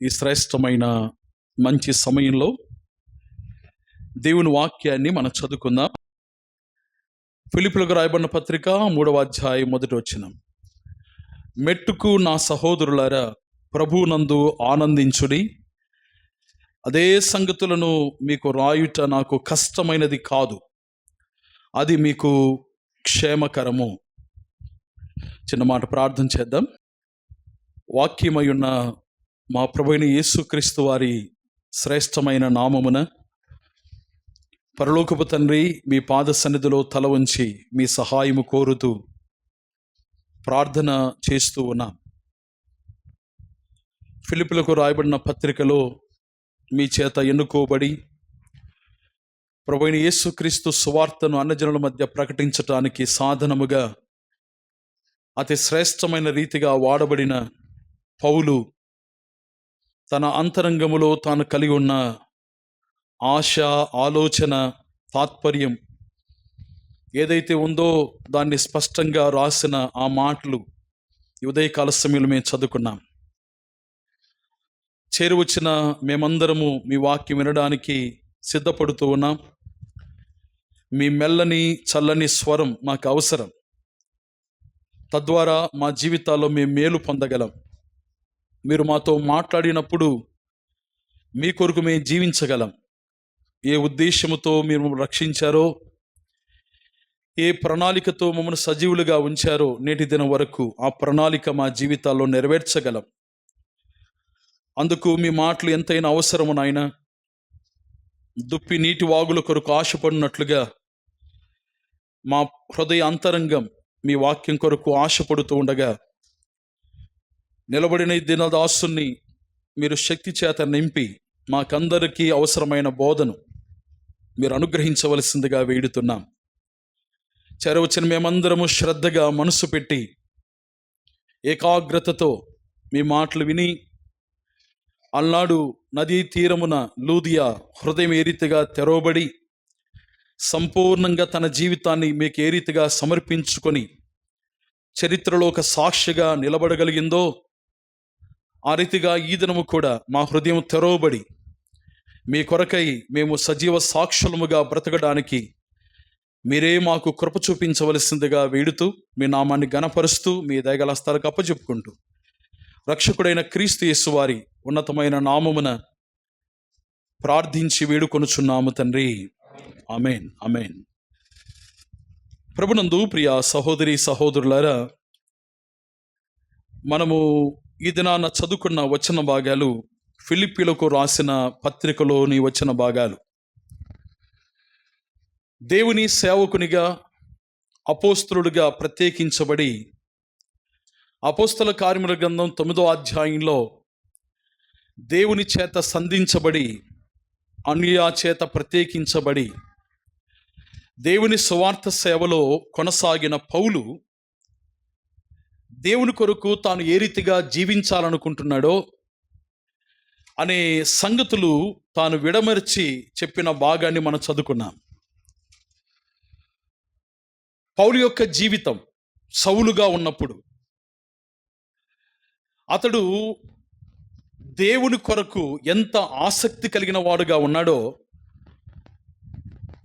ఈ శ్రేష్టమైన మంచి సమయంలో దేవుని వాక్యాన్ని మనం చదువుకుందాం. ఫిలిప్పీయులకు రాయబడిన పత్రిక 3వ అధ్యాయం 1వ వచనం. మెట్టుకు నా సహోదరులారా, ప్రభువునందు ఆనందించుడి. అదే సంగతులను మీకు రాయుట నాకు కష్టమైనది కాదు, అది మీకు క్షేమకరము. చిన్న మాట ప్రార్థన చేద్దాం. వాక్యమై ఉన్న మా ప్రభువైన యేసుక్రీస్తు వారి శ్రేష్టమైన నామమున పరలోకపు తండ్రి, మీ పాద సన్నిధిలో తల ఉంచి మీ సహాయము కోరుతూ ప్రార్థన చేస్తూ ఉన్నాం. ఫిలిప్పీయులకు రాయబడిన పత్రికలో మీ చేత ఎన్నుకోబడి ప్రభువైన యేసుక్రీస్తు సువార్తను అన్యజనుల మధ్య ప్రకటించటానికి సాధనముగా అతి శ్రేష్టమైన రీతిగా వాడబడిన పౌలు తన అంతరంగములో తాను కలిగి ఉన్న ఆశ, ఆలోచన, తాత్పర్యం ఏదైతే ఉందో దాన్ని స్పష్టంగా రాసిన ఆ మాటలు ఈ ఉదయకాల సమయంలో మేము చదువుకున్నాం. చేరువచ్చిన మేమందరము మీ వాక్యం వినడానికి సిద్ధపడుతూ ఉన్నాం. మీ మెల్లని చల్లని స్వరం మాకు అవసరం. తద్వారా మా జీవితాల్లో మేము మేలు పొందగలం. మీరు మాతో మాట్లాడినప్పుడు మీ కొరకు మేము జీవించగలం. ఏ ఉద్దేశముతో మీరు మమ్మల్ని రక్షించారో, ఏ ప్రణాళికతో మమ్మల్ని సజీవులుగా ఉంచారో నేటి దినం వరకు ఆ ప్రణాళిక మా జీవితాల్లో నెరవేర్చగలం. అందుకు మీ మాటలు ఎంతైనా అవసరము నాయన. దుప్పి నీటి వాగుల కొరకు ఆశపడినట్లుగా మా హృదయ అంతరంగం మీ వాక్యం కొరకు ఆశపడుతూ ఉండగా, నిలబడిన ఈ దినదాసుని మీరు శక్తి చేత నింపి మాకందరికీ అవసరమైన బోధను మీరు అనుగ్రహించవలసిందిగా వేడుతున్నాం. చేరవచ్చిన మేమందరము శ్రద్ధగా మనసు పెట్టి ఏకాగ్రతతో మీ మాటలు విని, అల్నాడు నదీ తీరమున లూదియా హృదయం ఏ రీతిగా తెరవబడి సంపూర్ణంగా తన జీవితాన్ని మీకు ఏ రీతిగా సమర్పించుకొని చరిత్రలో ఒక సాక్షిగా నిలబడగలిగిందో, ఆ రీతిగా ఈ దినము కూడా మా హృదయం తెరవబడి మీ కొరకై మేము సజీవ సాక్షులముగా బ్రతకడానికి మీరే మాకు కృప చూపించవలసిందిగా వేడుతూ మీ నామాన్ని ఘనపరుస్తూ మీ దయగల స్థలకు అప్పచెప్పుకుంటూ రక్షకుడైన క్రీస్తు యేసు వారి ఉన్నతమైన నామమున ప్రార్థించి వేడుకొనుచున్నాము తండ్రి. ఆమేన్, ఆమేన్. ప్రభునందు ప్రియ సహోదరి సహోదరులారా, మనము ఈ దినాన చదువుకున్న వచన భాగాలు ఫిలిప్పీయులకు రాసిన పత్రికలోని వచన భాగాలు. దేవుని సేవకునిగా, అపోస్తలుడిగా ప్రత్యేకించబడి అపోస్తల కార్యముల గ్రంథం 9వ అధ్యాయంలో దేవుని చేత సంధించబడి, అన్యుల చేత ప్రత్యేకించబడి దేవుని సువార్త సేవలో కొనసాగిన పౌలు దేవుని కొరకు తాను ఏ రీతిగా జీవించాలనుకుంటున్నాడో అనే సంగతులు తాను విడమర్చి చెప్పిన భాగాన్ని మనం చదువుకున్నాం. పౌలు యొక్క జీవితం సౌలుగా ఉన్నప్పుడు అతడు దేవుని కొరకు ఎంత ఆసక్తి కలిగిన వాడుగా ఉన్నాడో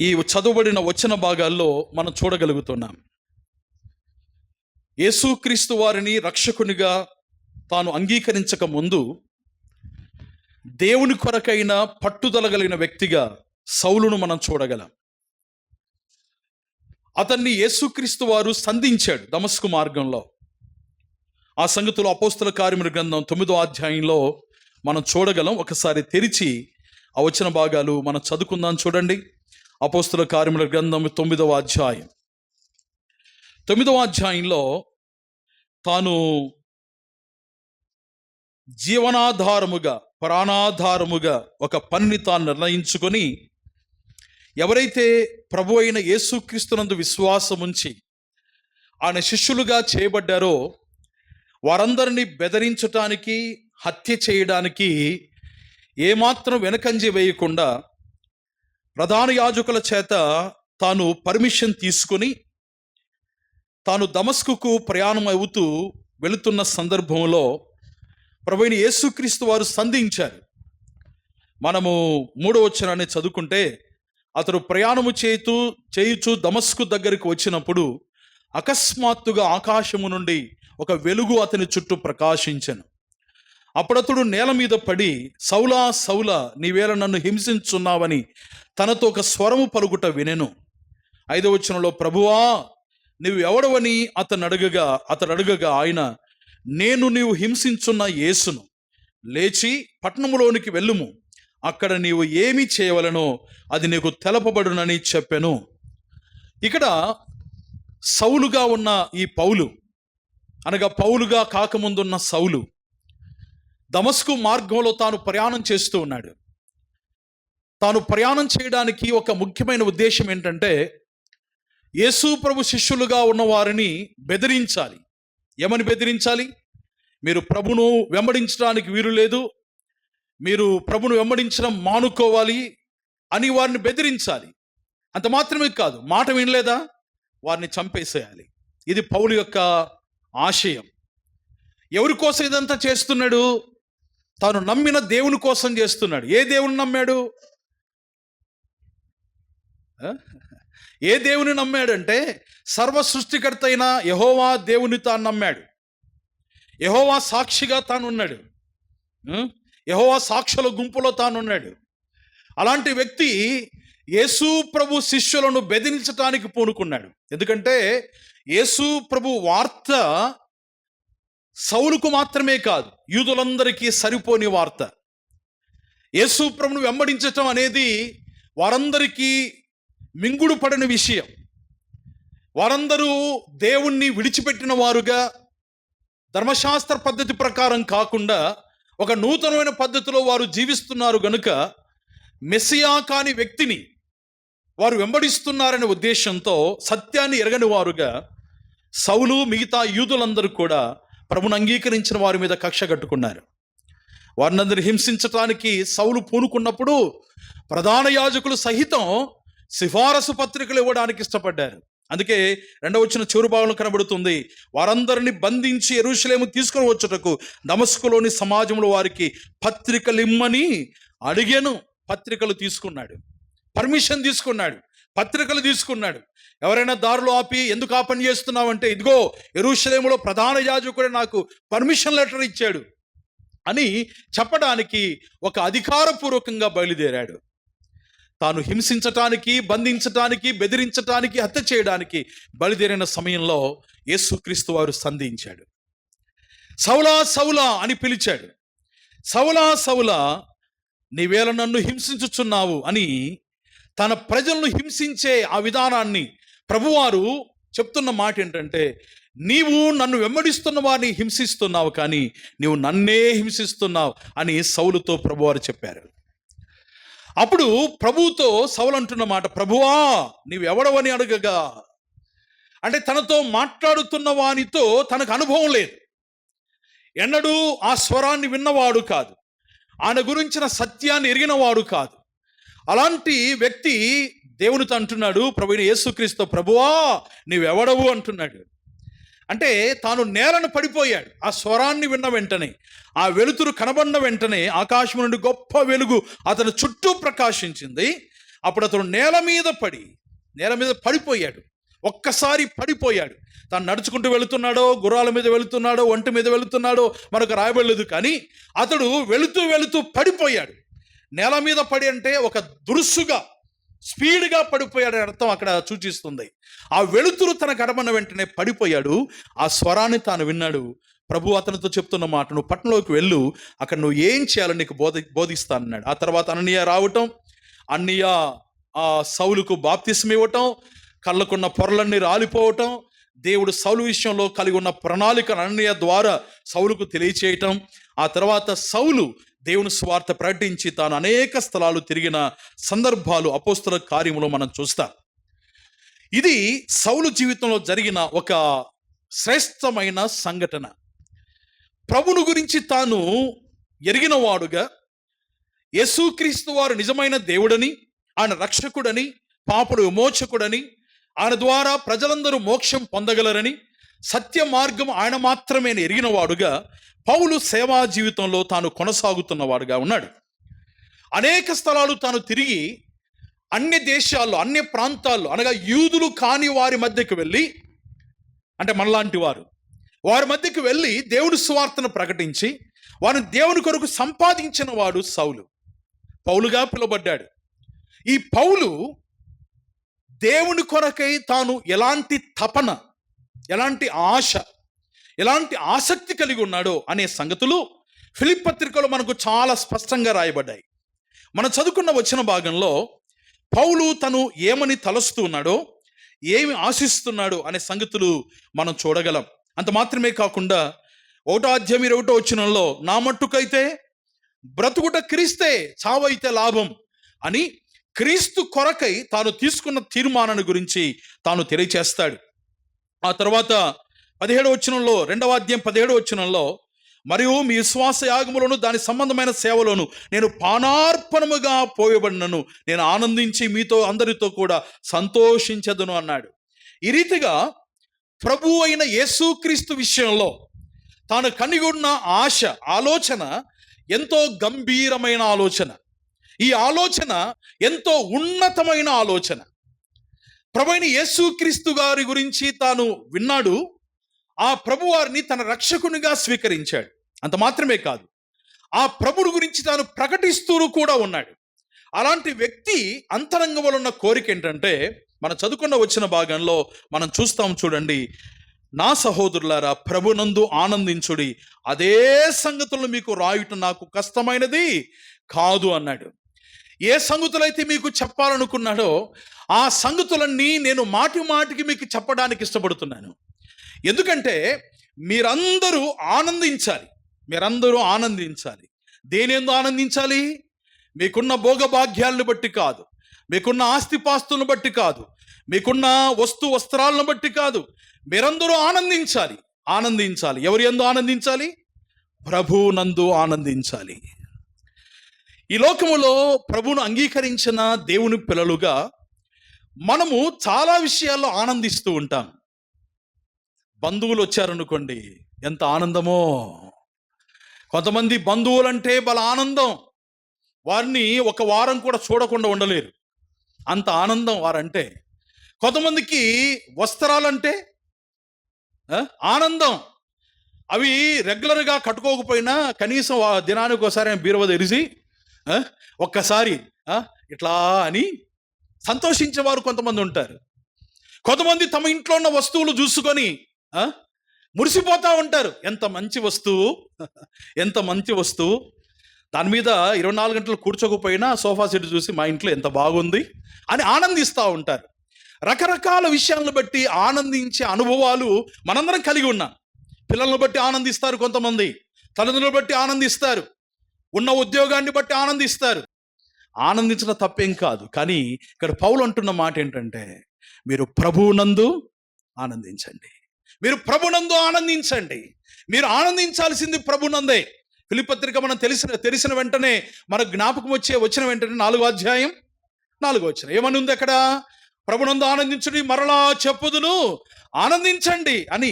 ఈ చదువుబడిన వచన భాగాల్లో మనం చూడగలుగుతున్నాం. యేసుక్రీస్తు వారిని రక్షకునిగా తాను అంగీకరించక ముందు దేవుని కొరకైన పట్టుదల కలిగిన వ్యక్తిగా సౌలును మనం చూడగలం. అతన్ని యేసుక్రీస్తు వారు సంధించాడు దమస్కు మార్గంలో. ఆ సంగతులు అపోస్తల కార్యముల గ్రంథం 9వ అధ్యాయంలో మనం చూడగలం. ఒకసారి తెరిచి ఆ వచన భాగాలు మనం చదువుకుందాం. చూడండి, అపోస్తల కార్యముల గ్రంథం 9వ అధ్యాయం. 9వ అధ్యాయంలో తాను జీవనాధారముగా, ప్రాణాధారముగా ఒక పనిని తాను నిర్ణయించుకొని, ఎవరైతే ప్రభు అయిన యేసుక్రీస్తునందు విశ్వాసం ఉంచి ఆయన శిష్యులుగా చేయబడ్డారో వారందరినీ బెదిరించటానికి, హత్య చేయడానికి ఏమాత్రం వెనకంజ వేయకుండా ప్రధాన యాజకుల చేత తాను పర్మిషన్ తీసుకొని తాను దమస్కుకు ప్రయాణం అవుతూ వెళుతున్న సందర్భంలో ప్రభువైన యేసుక్రీస్తు వారు సంధించారు. మనము 3వ వచనాన్ని చదువుకుంటే, అతడు ప్రయాణము చేయుచు దమస్కు దగ్గరికి వచ్చినప్పుడు అకస్మాత్తుగా ఆకాశము నుండి ఒక వెలుగు అతని చుట్టూ ప్రకాశించెను. అప్పుడతడు నేల మీద పడి, సౌలా సౌలా, నీవేళ నన్ను హింసించున్నావని తనతో ఒక స్వరము పలుకుట వినెను. 5వ వచనంలో, ప్రభువా నీవు ఎవడవని అతడు అడగగా ఆయన, నేను నీవు హింసించున్న యేసును, లేచి పట్టణములోనికి వెళ్ళుము, అక్కడ నీవు ఏమి చేయవలనో అది నీకు తెలపబడునని చెప్పెను. ఇక్కడ సౌలుగా ఉన్న ఈ పౌలు, అనగా పౌలుగా కాకముందున్న సౌలు, దమస్కు మార్గంలో తాను ప్రయాణం చేస్తూ ఉన్నాడు. తాను ప్రయాణం చేయడానికి ఒక ముఖ్యమైన ఉద్దేశం ఏంటంటే, యేసు ప్రభు శిష్యులుగా ఉన్న వారిని బెదిరించాలి. ఏమని బెదిరించాలి? మీరు ప్రభును వెంబడించడానికి వీలు లేదు, మీరు ప్రభును వెంబడించడం మానుకోవాలి అని వారిని బెదిరించాలి. అంత మాత్రమే కాదు, మాట వినలేదా వారిని చంపేసేయాలి. ఇది పౌలు యొక్క ఆశయం. ఎవరి కోసం ఇదంతా చేస్తున్నాడు? తాను నమ్మిన దేవుని కోసం చేస్తున్నాడు. ఏ దేవుని నమ్మాడు? ఏ దేవుని నమ్మాడంటే, సర్వ సృష్టికర్త అయిన యెహోవా దేవుని తాను నమ్మాడు. యెహోవా సాక్షిగా తాను ఉన్నాడు. యెహోవా సాక్షుల గుంపులో తాను ఉన్నాడు. అలాంటి వ్యక్తి యేసు ప్రభు శిష్యులను బెదిరించడానికి పూనుకున్నాడు. ఎందుకంటే యేసు ప్రభు వార్త సౌలుకు మాత్రమే కాదు, యూదులందరికీ సరిపోని వార్త. యేసు ప్రభును వెంబడించటం అనేది వారందరికీ మింగుడు పడిన విషయం. వారందరూ దేవుణ్ణి విడిచిపెట్టిన వారుగా, ధర్మశాస్త్ర పద్ధతి ప్రకారం కాకుండా ఒక నూతనమైన పద్ధతిలో వారు జీవిస్తున్నారు గనుక, మెస్సియా కాని వ్యక్తిని వారు వెంబడిస్తున్నారనే ఉద్దేశంతో సత్యాన్ని ఎరగని వారుగా సౌలు, మిగతా యూదులందరూ కూడా ప్రభుని అంగీకరించిన వారి మీద కక్ష కట్టుకున్నారు. వారినందరూ హింసించటానికి సౌలు పూనుకున్నప్పుడు ప్రధాన యాజకులు సహితం సిఫారసు పత్రికలు ఇవ్వడానికి ఇష్టపడ్డారు. అందుకే 2వ వచనం చివరి భాగంలో కనబడుతుంది, వారందరినీ బంధించి యెరూషలేము తీసుకొని వచ్చుటకు దమస్కులోని సమాజంలో వారికి పత్రికలు ఇమ్మని అడిగాను. పత్రికలు తీసుకున్నాడు, పర్మిషన్ తీసుకున్నాడు, పత్రికలు తీసుకున్నాడు. ఎవరైనా దారిలో ఆపి, ఎందుకు ఆ పని చేస్తున్నావంటే, ఇదిగో యెరూషలేములో ప్రధాన యాజకుడే నాకు పర్మిషన్ లెటర్ ఇచ్చాడు అని చెప్పడానికి ఒక అధికారపూర్వకంగా బయలుదేరాడు. తాను హింసించటానికి, బంధించటానికి, బెదిరించటానికి, హత్య చేయడానికి బయలుదేరిన సమయంలో యేసుక్రీస్తు వారు సంధించాడు. సౌలా సౌలా అని పిలిచాడు. సౌలా సౌలా, నీవేళ నన్ను హింసించుచున్నావు అని తన ప్రజలను హింసించే ఆ విధానాన్ని ప్రభువారు చెప్తున్న మాట ఏంటంటే, నీవు నన్ను వెంబడిస్తున్న వారిని హింసిస్తున్నావు, కానీ నీవు నన్నే హింసిస్తున్నావు అని సౌలుతో ప్రభువారు చెప్పారు. అప్పుడు ప్రభువుతో సౌలు అంటున్న మాట, ప్రభువా నీవెవడవని అడగగా, అంటే తనతో మాట్లాడుతున్న వానితో తనకు అనుభవం లేదు, ఎన్నడూ ఆ స్వరాన్ని విన్నవాడు కాదు, ఆయన గురించిన సత్యాన్ని ఎరిగినవాడు కాదు. అలాంటి వ్యక్తి దేవునితో అంటున్నాడు, ప్రభువైన యేసుక్రీస్తు, ప్రభువా నీవెవడవు అంటున్నాడు. అంటే తాను నేలను పడిపోయాడు. ఆ స్వరాన్ని విన్న వెంటనే, ఆ వెలుతురు కనబడిన వెంటనే ఆకాశం నుండి గొప్ప వెలుగు అతని చుట్టూ ప్రకాశించింది. అప్పుడు అతను నేల మీద పడిపోయాడు. ఒక్కసారి పడిపోయాడు. తాను నడుచుకుంటూ వెళుతున్నాడో, గుర్రాల మీద వెళుతున్నాడో, ఒంటి మీద వెళుతున్నాడో మనకు రాయబడలేదు, కానీ అతడు వెళుతూ పడిపోయాడు. నేల మీద పడి అంటే ఒక దురుసుగా, స్పీడ్గా పడిపోయాడు అర్థం అక్కడ సూచిస్తుంది. ఆ వెలుతురు తన కనబడిన వెంటనే పడిపోయాడు. ఆ స్వరాన్ని తాను విన్నాడు. ప్రభు అతనితో చెప్తున్న మాట, నువ్వు పట్టణంలోకి వెళ్ళు, అక్కడ నువ్వు ఏం చేయాలో నీకు బోధిస్తానన్నాడు. ఆ తర్వాత అననీయ రావటం, అన్నయ్య ఆ సౌలుకు బాప్తిస్మ ఇవ్వటం, కళ్ళకున్న పొరలన్నీ రాలిపోవటం, దేవుడు సౌలు విషయంలో కలిగి ఉన్న ప్రణాళికను అననీయ ద్వారా సౌలుకు తెలియచేయటం, ఆ తర్వాత సౌలు దేవుని సువార్త ప్రకటించి తాను అనేక స్థలాలు తిరిగిన సందర్భాలు అపోస్తల కార్యములో మనం చూస్తాం. ఇది సౌలు జీవితంలో జరిగిన ఒక శ్రేష్టమైన సంఘటన. ప్రభుని గురించి తాను ఎరిగిన వాడుగా, యేసుక్రీస్తు వారు నిజమైన దేవుడని, ఆయన రక్షకుడని, పాపుడు విమోచకుడని, ఆయన ద్వారా ప్రజలందరూ మోక్షం పొందగలరని, సత్య మార్గం ఆయన మాత్రమే ఎరిగిన వాడుగా పౌలు సేవా జీవితంలో తాను కొనసాగుతున్నవాడుగా ఉన్నాడు. అనేక స్థలాలు తాను తిరిగి అన్య దేశాల్లో, అన్య ప్రాంతాల్లో, అనగా యూదులు కాని వారి మధ్యకు వెళ్ళి, అంటే మనలాంటి వారి మధ్యకు వెళ్ళి దేవుని సువార్తను ప్రకటించి వారిని దేవుని కొరకు సంపాదించిన వాడు పౌలుగా పిలువబడ్డాడు. ఈ పౌలు దేవుని కొరకై తాను ఎలాంటి తపన, ఎలాంటి ఆశ, ఎలాంటి ఆసక్తి కలిగి ఉన్నాడో అనే సంగతులు ఫిలిప్పీ పత్రికలో మనకు చాలా స్పష్టంగా రాయబడ్డాయి. మనం చదువుకున్న వచన భాగంలో పౌలు తను ఏమని తలస్తూ ఉన్నాడో, ఏమి ఆశిస్తున్నాడో అనే సంగతులు మనం చూడగలం. అంత మాత్రమే కాకుండా 1వ అధ్యాయం 21వ వచనంలో నా మట్టుకైతే బ్రతుకుట క్రీస్తే, చావైతే లాభం అని క్రీస్తు కొరకై తాను తీసుకున్న తీర్మానాన్ని గురించి తాను తెలియచేస్తాడు. ఆ తర్వాత 17వ వచనంలో, 2వ అధ్యాయం 17వ వచనంలో, మరియు మీ విశ్వాస యాగములను దాని సంబంధమైన సేవలోను నేను పానార్పణముగా పోయబడినను నేను ఆనందించి మీతో అందరితో కూడా సంతోషించదును అన్నాడు. ఈ రీతిగా ప్రభు అయిన యేసుక్రీస్తు విషయంలో తాను కలిగి ఉన్న ఆలోచన ఎంతో గంభీరమైన ఆలోచన. ఈ ఆలోచన ఎంతో ఉన్నతమైన ఆలోచన. ప్రభు అయిన యేసుక్రీస్తు గారి గురించి తాను విన్నాడు. ఆ ప్రభు వారిని తన రక్షకునిగా స్వీకరించాడు. అంత మాత్రమే కాదు, ఆ ప్రభుడు గురించి తాను ప్రకటిస్తూ కూడా ఉన్నాడు. అలాంటి వ్యక్తి అంతరంగంలో ఉన్న కోరిక ఏంటంటే, మనం చదువుకున్న వచ్చిన భాగంలో మనం చూస్తాం చూడండి, నా సహోదరులారా ప్రభునందు ఆనందించుడి, అదే సంగతులను మీకు రాయుట నాకు కష్టమైనది కాదు అన్నాడు. ఏ సంగతులైతే మీకు చెప్పాలనుకున్నాడో ఆ సంగతులన్నీ నేను మాటి మాటికి మీకు చెప్పడానికి ఇష్టపడుతున్నాను. ఎందుకంటే మీరందరూ ఆనందించాలి. దేనియందు ఆనందించాలి? మీకున్న భోగభాగ్యాలను బట్టి కాదు, మీకున్న ఆస్తిపాస్తులను బట్టి కాదు, మీకున్న వస్త్రాలను బట్టి కాదు. మీరందరూ ఆనందించాలి. ఎవరి యందు ఆనందించాలి? ప్రభువునందు ఆనందించాలి. ఈ లోకములో ప్రభువును అంగీకరించిన దేవుని పిల్లలుగా మనము చాలా విషయాల్లో ఆనందిస్తూ ఉంటాం. బంధువులు వచ్చారనుకోండి, ఎంత ఆనందమో. కొంతమంది బంధువులంటే బల ఆనందం, వారిని ఒక వారం కూడా చూడకుండా ఉండలేరు, అంత ఆనందం వారంటే. కొంతమందికి వస్త్రాలంటే ఆనందం, అవి రెగ్యులర్గా కట్టుకోకపోయినా కనీసం దినానికి ఒకసారి బీరువా తెరిచి ఒక్కసారి ఇట్లా అని సంతోషించేవారు కొంతమంది ఉంటారు. కొంతమంది తమ ఇంట్లో ఉన్న వస్తువులు చూసుకొని మురిసిపోతూ ఉంటారు. ఎంత మంచి వస్తువు, దాని మీద 24 గంటలు కూర్చోకపోయినా సోఫా సెట్ చూసి మా ఇంట్లో ఎంత బాగుంది అని ఆనందిస్తూ ఉంటారు. రకరకాల విషయాలను బట్టి ఆనందించే అనుభవాలు మనందరం కలిగి ఉన్నాం. పిల్లలను బట్టి ఆనందిస్తారు, కొంతమంది తల్లిదండ్రులను బట్టి ఆనందిస్తారు, ఉన్న ఉద్యోగాన్ని బట్టి ఆనందిస్తారు. ఆనందించడం తప్పేం కాదు. కానీ ఇక్కడ పౌలు అంటున్న మాట ఏంటంటే, మీరు ప్రభువునందు ఆనందించండి. మీరు ఆనందించాల్సింది ప్రభునందే. ఫిలిప్పీ పత్రిక మనం తెలిసిన వెంటనే మనకు జ్ఞాపకం వచ్చిన వెంటనే 4వ అధ్యాయం 4వ వచనం ఏమని ఉంది అక్కడ? ప్రభునందు ఆనందించుడి, మరలా చెప్పుదును ఆనందించండి అని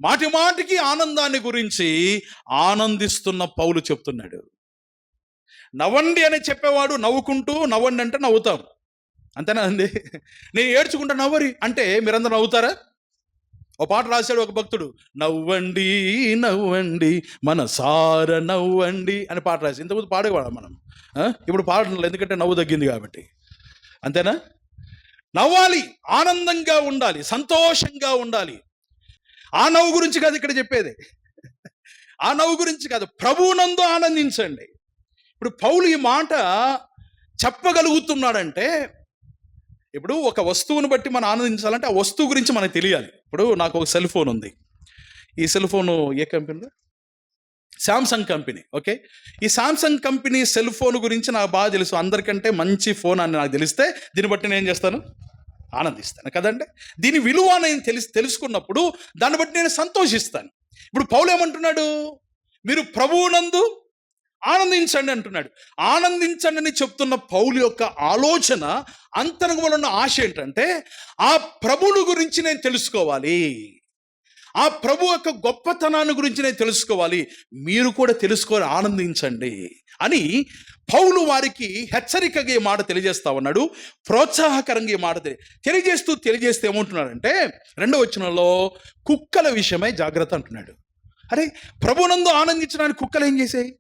మాటి మాటికి ఆనందాన్ని గురించి ఆనందిస్తున్న పౌలు చెప్తున్నాడు. నవ్వండి అని చెప్పేవాడు నవ్వుకుంటూ నవ్వండి అంటే నవ్వుతాం, అంతేనా అండి? నేను ఏడ్చుకుంటా నవ్వరి అంటే మీరందరూ నవ్వుతారా? ఓ పాట రాశాడు ఒక భక్తుడు, నవ్వండి నవ్వండి మనసార నవ్వండి అని పాట రాసి. ఇంతకుముందు పాడేవాళ్ళం మనం, ఇప్పుడు పాడలేదు, ఎందుకంటే నవ్వు తగ్గింది కాబట్టి. అంతేనా? నవ్వాలి, ఆనందంగా ఉండాలి, సంతోషంగా ఉండాలి. ఆ నవ్వు గురించి కాదు ఇక్కడ చెప్పేది, ఆ నవ్వు గురించి కాదు, ప్రభువునందు ఆనందించండి. ఇప్పుడు పౌలు ఈ మాట చెప్పగలుగుతున్నాడంటే, ఇప్పుడు ఒక వస్తువును బట్టి మనం ఆనందించాలంటే ఆ వస్తువు గురించి మనకు తెలియాలి. ఇప్పుడు నాకు ఒక సెల్ ఫోన్ ఉంది. ఈ సెల్ ఫోను ఏ కంపెనీలో? Samsung company. ఓకే, ఈ శాంసంగ్ కంపెనీ సెల్ ఫోన్ గురించి నాకు బాగా తెలుసు. అందరికంటే మంచి ఫోన్ అని నాకు తెలిస్తే దీన్ని బట్టి నేను ఏం చేస్తాను? ఆనందిస్తాను కదండి. దీని విలువ నేను తెలుసుకున్నప్పుడు దాన్ని బట్టి నేను సంతోషిస్తాను. ఇప్పుడు పౌలు ఏమంటున్నాడు? మీరు ప్రభువునందు ఆనందించండి అంటున్నాడు. ఆనందించండి అని చెప్తున్న పౌలు యొక్క ఆలోచన, అంతరంగంలో ఉన్న ఆశ ఏంటంటే, ఆ ప్రభువుని గురించి నేను తెలుసుకోవాలి, ఆ ప్రభు యొక్క గొప్పతనాన్ని గురించి నేను తెలుసుకోవాలి, మీరు కూడా తెలుసుకొని ఆనందించండి అని పౌలు వారికి హెచ్చరికగా ఈ మాట తెలియజేస్తా ఉన్నాడు. ప్రోత్సాహకరంగా ఈ మాట తెలియజేస్తూ ఏమంటున్నాడంటే 2వ వచనంలో కుక్కల విషయమై జాగ్రత్త అంటున్నాడు. అరే, ప్రభునందు ఆనందించడానికి కుక్కలు ఏం చేసాయి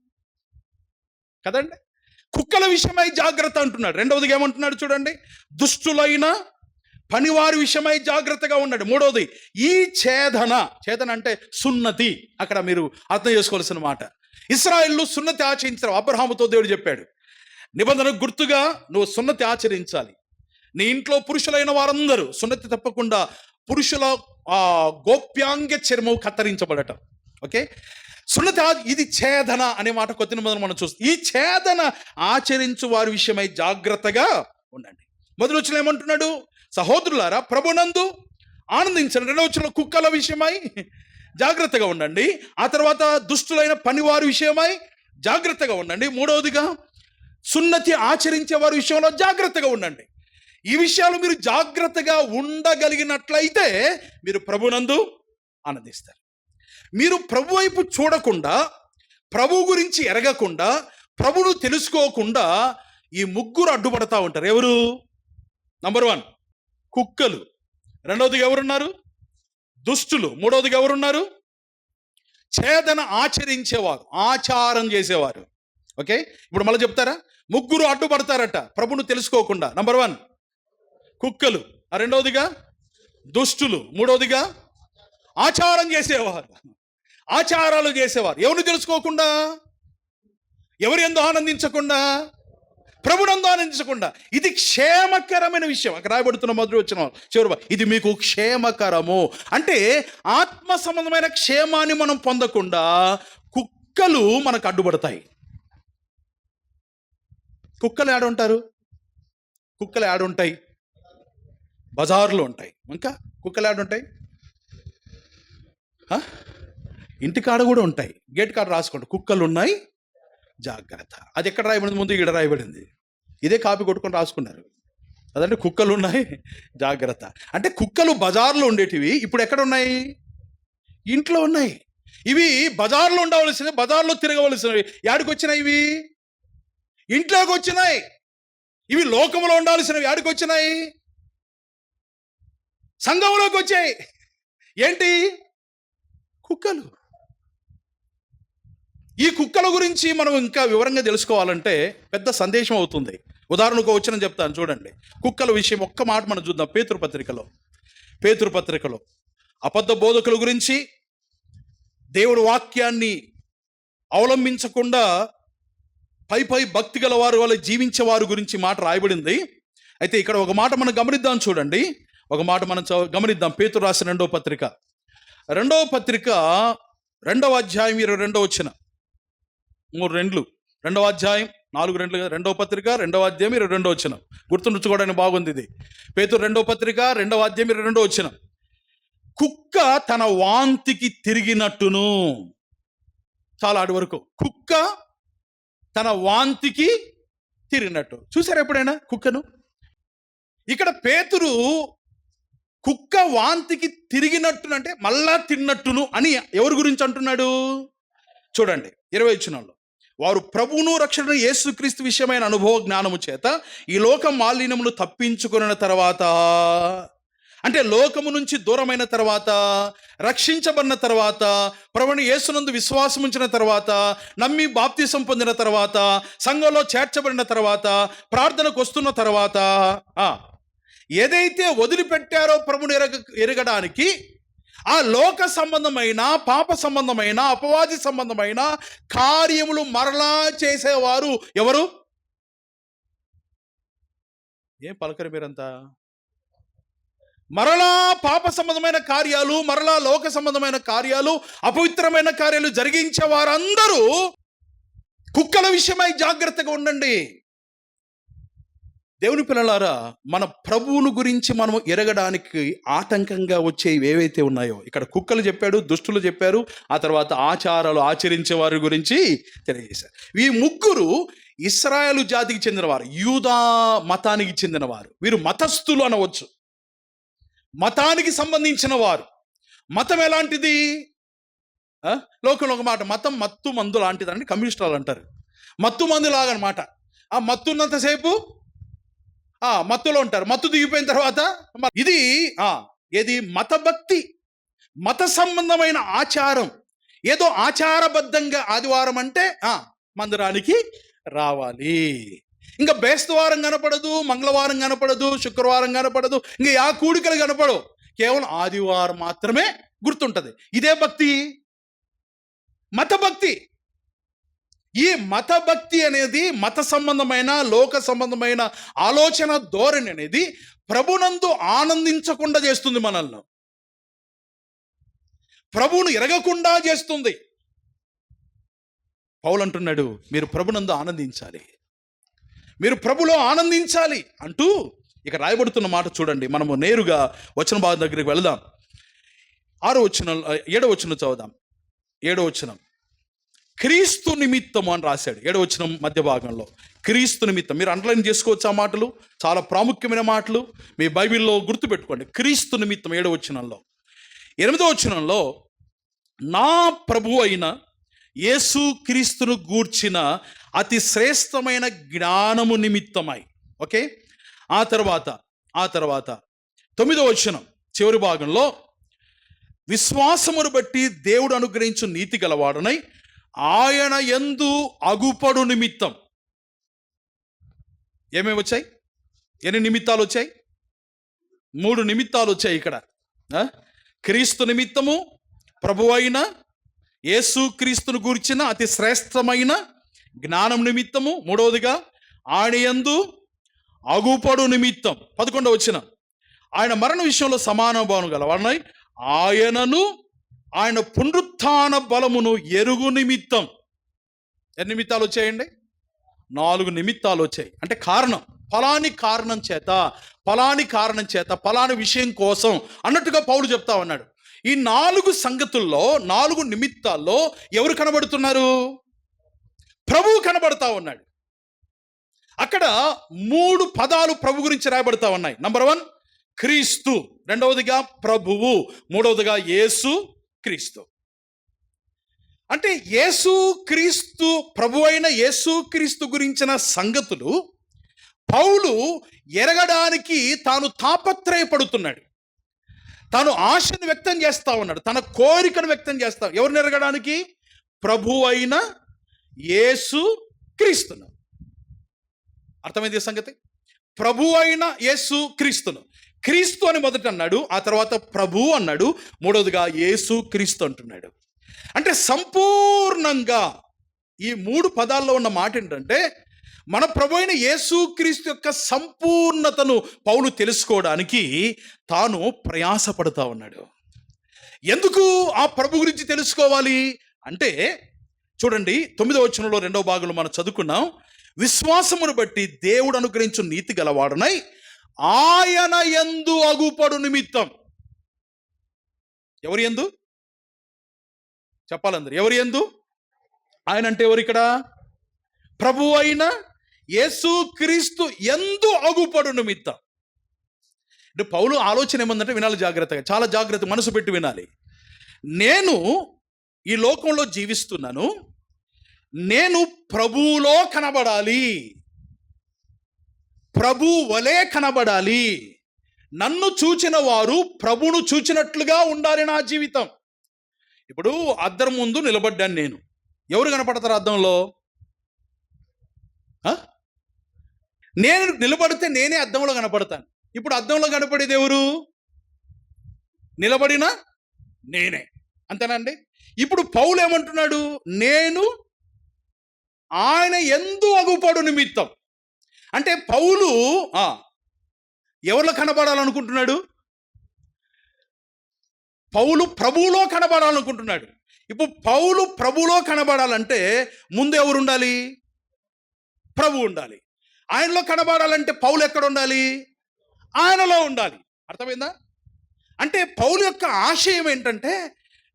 కదండి? కుక్కల విషయమై జాగ్రత్త అంటున్నాడు. 2వదిగా ఏమంటున్నాడు చూడండి, దుష్టులైన పనివారి విషయమై జాగ్రత్తగా ఉన్నాడు. 3వది, ఈ ఛేదన అంటే సున్నతి. అక్కడ మీరు అర్థం చేసుకోవాల్సిన మాట, ఇశ్రాయేలు సున్నతి ఆచరించారు. అబ్రహాముతో దేవుడు చెప్పాడు, నిబంధనకు గుర్తుగా నువ్వు సున్నతి ఆచరించాలి. నీ ఇంట్లో పురుషులైన వారందరూ సున్నతి తప్పకుండా పురుషుల గోప్యాంగ చర్మం కత్తిరించబడటం. ఓకే, సున్నతి ఇది ఛేదన అనే మాట కొత్త నిబంధన మనం చూస్తాం. ఈ ఛేదన ఆచరించు వారి విషయమై జాగ్రత్తగా ఉండండి. మొదటి వచనం ఏమంటున్నాడు, సహోదరులారా ప్రభునందు ఆనందించండి. 2వ వచనంలో కుక్కల విషయమై జాగ్రత్తగా ఉండండి. ఆ తర్వాత దుష్టులైన పనివారి విషయమై జాగ్రత్తగా ఉండండి. 3వదిగా సున్నతి ఆచరించే వారి విషయంలో జాగ్రత్తగా ఉండండి. ఈ విషయాలు మీరు జాగ్రత్తగా ఉండగలిగినట్లయితే మీరు ప్రభునందు ఆనందిస్తారు. మీరు ప్రభు వైపు చూడకుండా, ప్రభు గురించి ఎరగకుండా, ప్రభును తెలుసుకోకుండా ఈ ముగ్గురు అడ్డుపడతా ఉంటారు. ఎవరు? నంబర్ 1 కుక్కలు, 2వదిగా ఎవరున్నారు? దుష్టులు, 3వదిగా ఎవరున్నారు? ఛేదన ఆచరించేవారు, ఆచారం చేసేవారు. ఓకే, ఇప్పుడు మళ్ళీ చెప్తారా? ముగ్గురు అడ్డుపడతారట ప్రభును తెలుసుకోకుండా. నంబర్ 1 కుక్కలు, 2వదిగా దుష్టులు, 3వదిగా ఆచారం చేసేవారు, ఆచారాలు చేసేవారు. ఎవరిని తెలుసుకోకుండా, ఎవరు ఎందు ఆనందించకుండా, ప్రభునందు ఆనందించకుండా. ఇది క్షేమకరమైన విషయం. అక్కడ రాయబడుతున్న మొదటి వచనం చివరి, ఇది మీకు క్షేమకరము అంటే ఆత్మ సంబంధమైన క్షేమాన్ని మనం పొందకుండా కుక్కలు మనకు అడ్డుపడతాయి. కుక్కలు ఏడుంటారు? కుక్కలు ఏడుంటాయి? బజార్లో ఉంటాయి. ఇంకా కుక్కలు ఏడుంటాయి? ఇంటికాడ కూడా ఉంటాయి. గేట్ కాడ రాసుకోండి, కుక్కలు ఉన్నాయి జాగ్రత్త. అది ఎక్కడ రాయబడింది? ముందు ఇక్కడ రాయబడింది. ఇదే కాపీ కొట్టుకొని రాసుకున్నారు. అదంటే కుక్కలు ఉన్నాయి జాగ్రత్త. అంటే కుక్కలు బజార్లో ఉండేటివి ఇప్పుడు ఎక్కడ ఉన్నాయి? ఇంట్లో ఉన్నాయి. ఇవి బజార్లో ఉండవలసినవి, బజార్లో తిరగవలసినవి యాడికి వచ్చినాయి? ఇవి ఇంట్లోకి వచ్చినాయి. ఇవి లోకంలో ఉండాల్సినవి యాడికి వచ్చినాయి? సంఘంలోకి వచ్చాయి. ఏంటి? కుక్కలు. ఈ కుక్కల గురించి మనం ఇంకా వివరంగా తెలుసుకోవాలంటే పెద్ద సందేశం అవుతుంది. ఉదాహరణకు వచ్చిన చెప్తాను చూడండి. కుక్కల విషయం ఒక్క మాట మనం చూద్దాం. పేతురుపత్రికలో అబద్ధ బోధకుల గురించి, దేవుడి వాక్యాన్ని అవలంబించకుండా పై భక్తి గల వారు వాళ్ళు జీవించే వారి గురించి మాట రాయబడింది. అయితే ఇక్కడ ఒక మాట మనం గమనిద్దాం చూడండి. ఒక మాట మనం గమనిద్దాం. పేతురు రాసిన 2వ పత్రిక 2వ అధ్యాయం 22వ వచనం. 3 రెండ్లు, 2వ అధ్యాయం 4 రెండ్లు, 2వ పత్రిక 2వ అధ్యాయం 22వ వచనం. గుర్తుంచుకోవడానికి బాగుంది ఇది. పేతురు 2వ పత్రిక 2వ అధ్యాయం 22వ వచనం. కుక్క తన వాంతికి తిరిగినట్టును. చాలా ఆడి వరకు కుక్క తన వాంతికి తిరిగినట్టు చూసారు ఎప్పుడైనా కుక్కను? ఇక్కడ పేతురు కుక్క వాంతికి తిరిగినట్టునంటే మళ్ళా తిన్నట్టును అని ఎవరి గురించి అంటున్నాడు చూడండి. 20వ వచనంలో, వారు ప్రభువును రక్షణ యేసుక్రీస్తు విషయమైన అనుభవ జ్ఞానము చేత ఈ లోక మాలిన్యమును తప్పించుకున్న తర్వాత, అంటే లోకము నుంచి దూరమైన తర్వాత, రక్షించబడిన తర్వాత, ప్రభువుని యేసునందు విశ్వాసం ఉంచిన తర్వాత, నమ్మి బాప్తిసం పొందిన తర్వాత, సంఘంలో చేర్చబడిన తర్వాత, ప్రార్థనకు వస్తున్న తర్వాత, ఏదైతే వదిలిపెట్టారో ప్రభుని ఎరగడానికి ఆ లోక సంబంధమైన, పాప సంబంధమైన, అపవాది సంబంధమైన కార్యములు మరలా చేసేవారు ఎవరు? ఏం పలకరు మీరంతా? మరలా పాప సంబంధమైన కార్యాలు, మరలా లోక సంబంధమైన కార్యాలు, అపవిత్రమైన కార్యాలు జరిగించే వారందరూ కుక్కల విషయమై జాగ్రత్తగా ఉండండి. దేవుని పిల్లలారా, మన ప్రభువును గురించి మనము ఎరగడానికి ఆటంకంగా వచ్చేవి ఏవైతే ఉన్నాయో ఇక్కడ కుక్కలు చెప్పాడు, దుష్టులు చెప్పారు, ఆ తర్వాత ఆచారాలు ఆచరించే వారి గురించి తెలియజేశారు. ఈ ముగ్గురు ఇశ్రాయేలు జాతికి చెందినవారు, యూదా మతానికి చెందినవారు. వీరు మతస్థులు అనవచ్చు, మతానికి సంబంధించిన వారు. మతం ఎలాంటిది? లోకంలో ఒక మాట, మతం మత్తు మందు లాంటిదని కమ్యూనిస్టులు అంటారు. మత్తు మందు లాగనమాట. ఆ మత్తు ఉన్నంతసేపు మత్తులో ఉంటారు. మత్తు దిగిపోయిన తర్వాత ఇది ఏది? మతభక్తి, మత సంబంధమైన ఆచారం. ఏదో ఆచారబద్ధంగా ఆదివారం అంటే మందిరానికి రావాలి. ఇంకా బేస్తవారం కనపడదు, మంగళవారం కనపడదు, శుక్రవారం కనపడదు, ఇంకా ఆ కూడికలు కనపడవు. కేవలం ఆదివారం మాత్రమే గుర్తుంటది. ఇదే భక్తి, మతభక్తి. ఈ మతభక్తి అనేది మత సంబంధమైన లోక సంబంధమైన ఆలోచన ధోరణి అనేది ప్రభునందు ఆనందించకుండా చేస్తుంది, మనల్ని ప్రభువును ఎరగకుండా చేస్తుంది. పౌలు అంటున్నాడు, మీరు ప్రభునందు ఆనందించాలి, మీరు ప్రభులో ఆనందించాలి అంటూ ఇక రాయబడుతున్న మాట చూడండి. మనము నేరుగా వచన భాగం దగ్గరికి వెళదాం. 6వ వచనం, 7వ వచనం చదువుదాం. 7వ వచనం, క్రీస్తు నిమిత్తము అని రాశాడు. 7వ వచనం మధ్య భాగంలో క్రీస్తు నిమిత్తం. మీరు అండర్లైన్ చేసుకోవచ్చు ఆ మాటలు, చాలా ప్రాముఖ్యమైన మాటలు, మీ బైబిల్లో గుర్తుపెట్టుకోండి. క్రీస్తు నిమిత్తం 7వ వచనంలో. 8వ వచనంలో, నా ప్రభు అయిన యేసు క్రీస్తును గూర్చిన అతి శ్రేష్టమైన జ్ఞానము నిమిత్తమై. ఓకే, ఆ తర్వాత 9వ వచనం చివరి భాగంలో, విశ్వాసమును బట్టి దేవుడు అనుగ్రహించు నీతి గలవాడనై ఆయన యందు అగుపడు నిమిత్తం. ఏమేమి వచ్చాయి? ఎన్ని నిమిత్తాలు వచ్చాయి? 3 నిమిత్తాలు వచ్చాయి ఇక్కడ. క్రీస్తు నిమిత్తము, ప్రభు అయిన యేసు క్రీస్తును గూర్చిన అతి శ్రేష్టమైన జ్ఞానం నిమిత్తము, మూడవదిగా ఆయన యందు అగుపడు నిమిత్తం. 11వ వచనం, ఆయన మరణ విషయంలో సమానభావం గలవాడనై ఆయనను ఆయన పునరుత్థాన బలమును ఎరుగు నిమిత్తం. ఎన్ని నిమిత్తాలు వచ్చాయండి? 4 నిమిత్తాలు వచ్చాయి. అంటే కారణం, ఫలాని కారణం చేత ఫలాని విషయం కోసం అన్నట్టుగా పౌలు చెప్తా ఉన్నాడు. ఈ 4 సంగతుల్లో, 4 నిమిత్తాల్లో ఎవరు కనబడుతున్నారు? ప్రభువు కనబడతా ఉన్నాడు. అక్కడ 3 పదాలు ప్రభు గురించి రాయబడతా ఉన్నాయి. నంబర్ 1 క్రీస్తు, రెండవదిగా ప్రభువు, మూడవదిగా యేసు క్రీస్తు. అంటే యేసు క్రీస్తు, ప్రభు అయిన యేసు క్రీస్తు గురించిన సంగతులు పౌలు ఎరగడానికి తాను తాపత్రయపడుతున్నాడు. తాను ఆశను వ్యక్తం చేస్తా ఉన్నాడు, తన కోరికను వ్యక్తం చేస్తా. ఎవరిని ఎరగడానికి? ప్రభు అయిన యేసు క్రీస్తును. అర్థమైంది సంగతి? ప్రభు అయిన యేసు క్రీస్తును. క్రీస్తు అని మొదట అన్నాడు, ఆ తర్వాత ప్రభు అన్నాడు, మూడవదిగా యేసు క్రీస్తు అంటున్నాడు. అంటే సంపూర్ణంగా ఈ 3 పదాల్లో ఉన్న మాట ఏంటంటే, మన ప్రభు అయిన యేసు క్రీస్తు యొక్క సంపూర్ణతను పౌలు తెలుసుకోవడానికి తాను ప్రయాసపడతా ఉన్నాడు. ఎందుకు ఆ ప్రభు గురించి తెలుసుకోవాలి అంటే, చూడండి 9వ వచనంలో 2వ భాగంలో మనం చదువుకున్నాం. విశ్వాసమును బట్టి దేవుడు అనుగ్రహించు నీతి గలవాడనై ఆయన యందు అగుపడు నిమిత్తం. ఎవరి యందు చెప్పాలందరూ? ఎవరి యందు? ఆయన అంటే ఎవరు ఇక్కడ? ప్రభు అయిన యేసు క్రీస్తు యందు అగుపడు నిమిత్తం. అంటే పౌలు ఆలోచన ఏమందంటే, వినాలి జాగ్రత్తగా, చాలా జాగ్రత్త, మనసు పెట్టి వినాలి. నేను ఈ లోకంలో జీవిస్తున్నాను, నేను ప్రభువులో కనబడాలి, ప్రభు వలే కనబడాలి. నన్ను చూచిన వారు ప్రభువును చూచినట్లుగా ఉండాలి నా జీవితం. ఇప్పుడు అద్దం ముందు నిలబడ్డాను నేను. ఎవరు కనపడతారు అద్దంలో? నేను నిలబడితే నేనే అద్దంలో కనపడతాను. ఇప్పుడు అద్దంలో కనపడేది ఎవరు? నిలబడిన నేనే. అంతేనండి. ఇప్పుడు పౌలు ఏమంటున్నాడు? నేను ఆయన యందు అగుపడు నిమిత్తం. అంటే పౌలు ఎవరిలో కనబడాలనుకుంటున్నాడు? పౌలు ప్రభువులో కనబడాలనుకుంటున్నాడు. ఇప్పుడు పౌలు ప్రభువులో కనబడాలంటే ముందు ఎవరు ఉండాలి? ప్రభు ఉండాలి. ఆయనలో కనబడాలంటే పౌలు ఎక్కడ ఉండాలి? ఆయనలో ఉండాలి. అర్థమైందా? అంటే పౌలు యొక్క ఆశయం ఏంటంటే,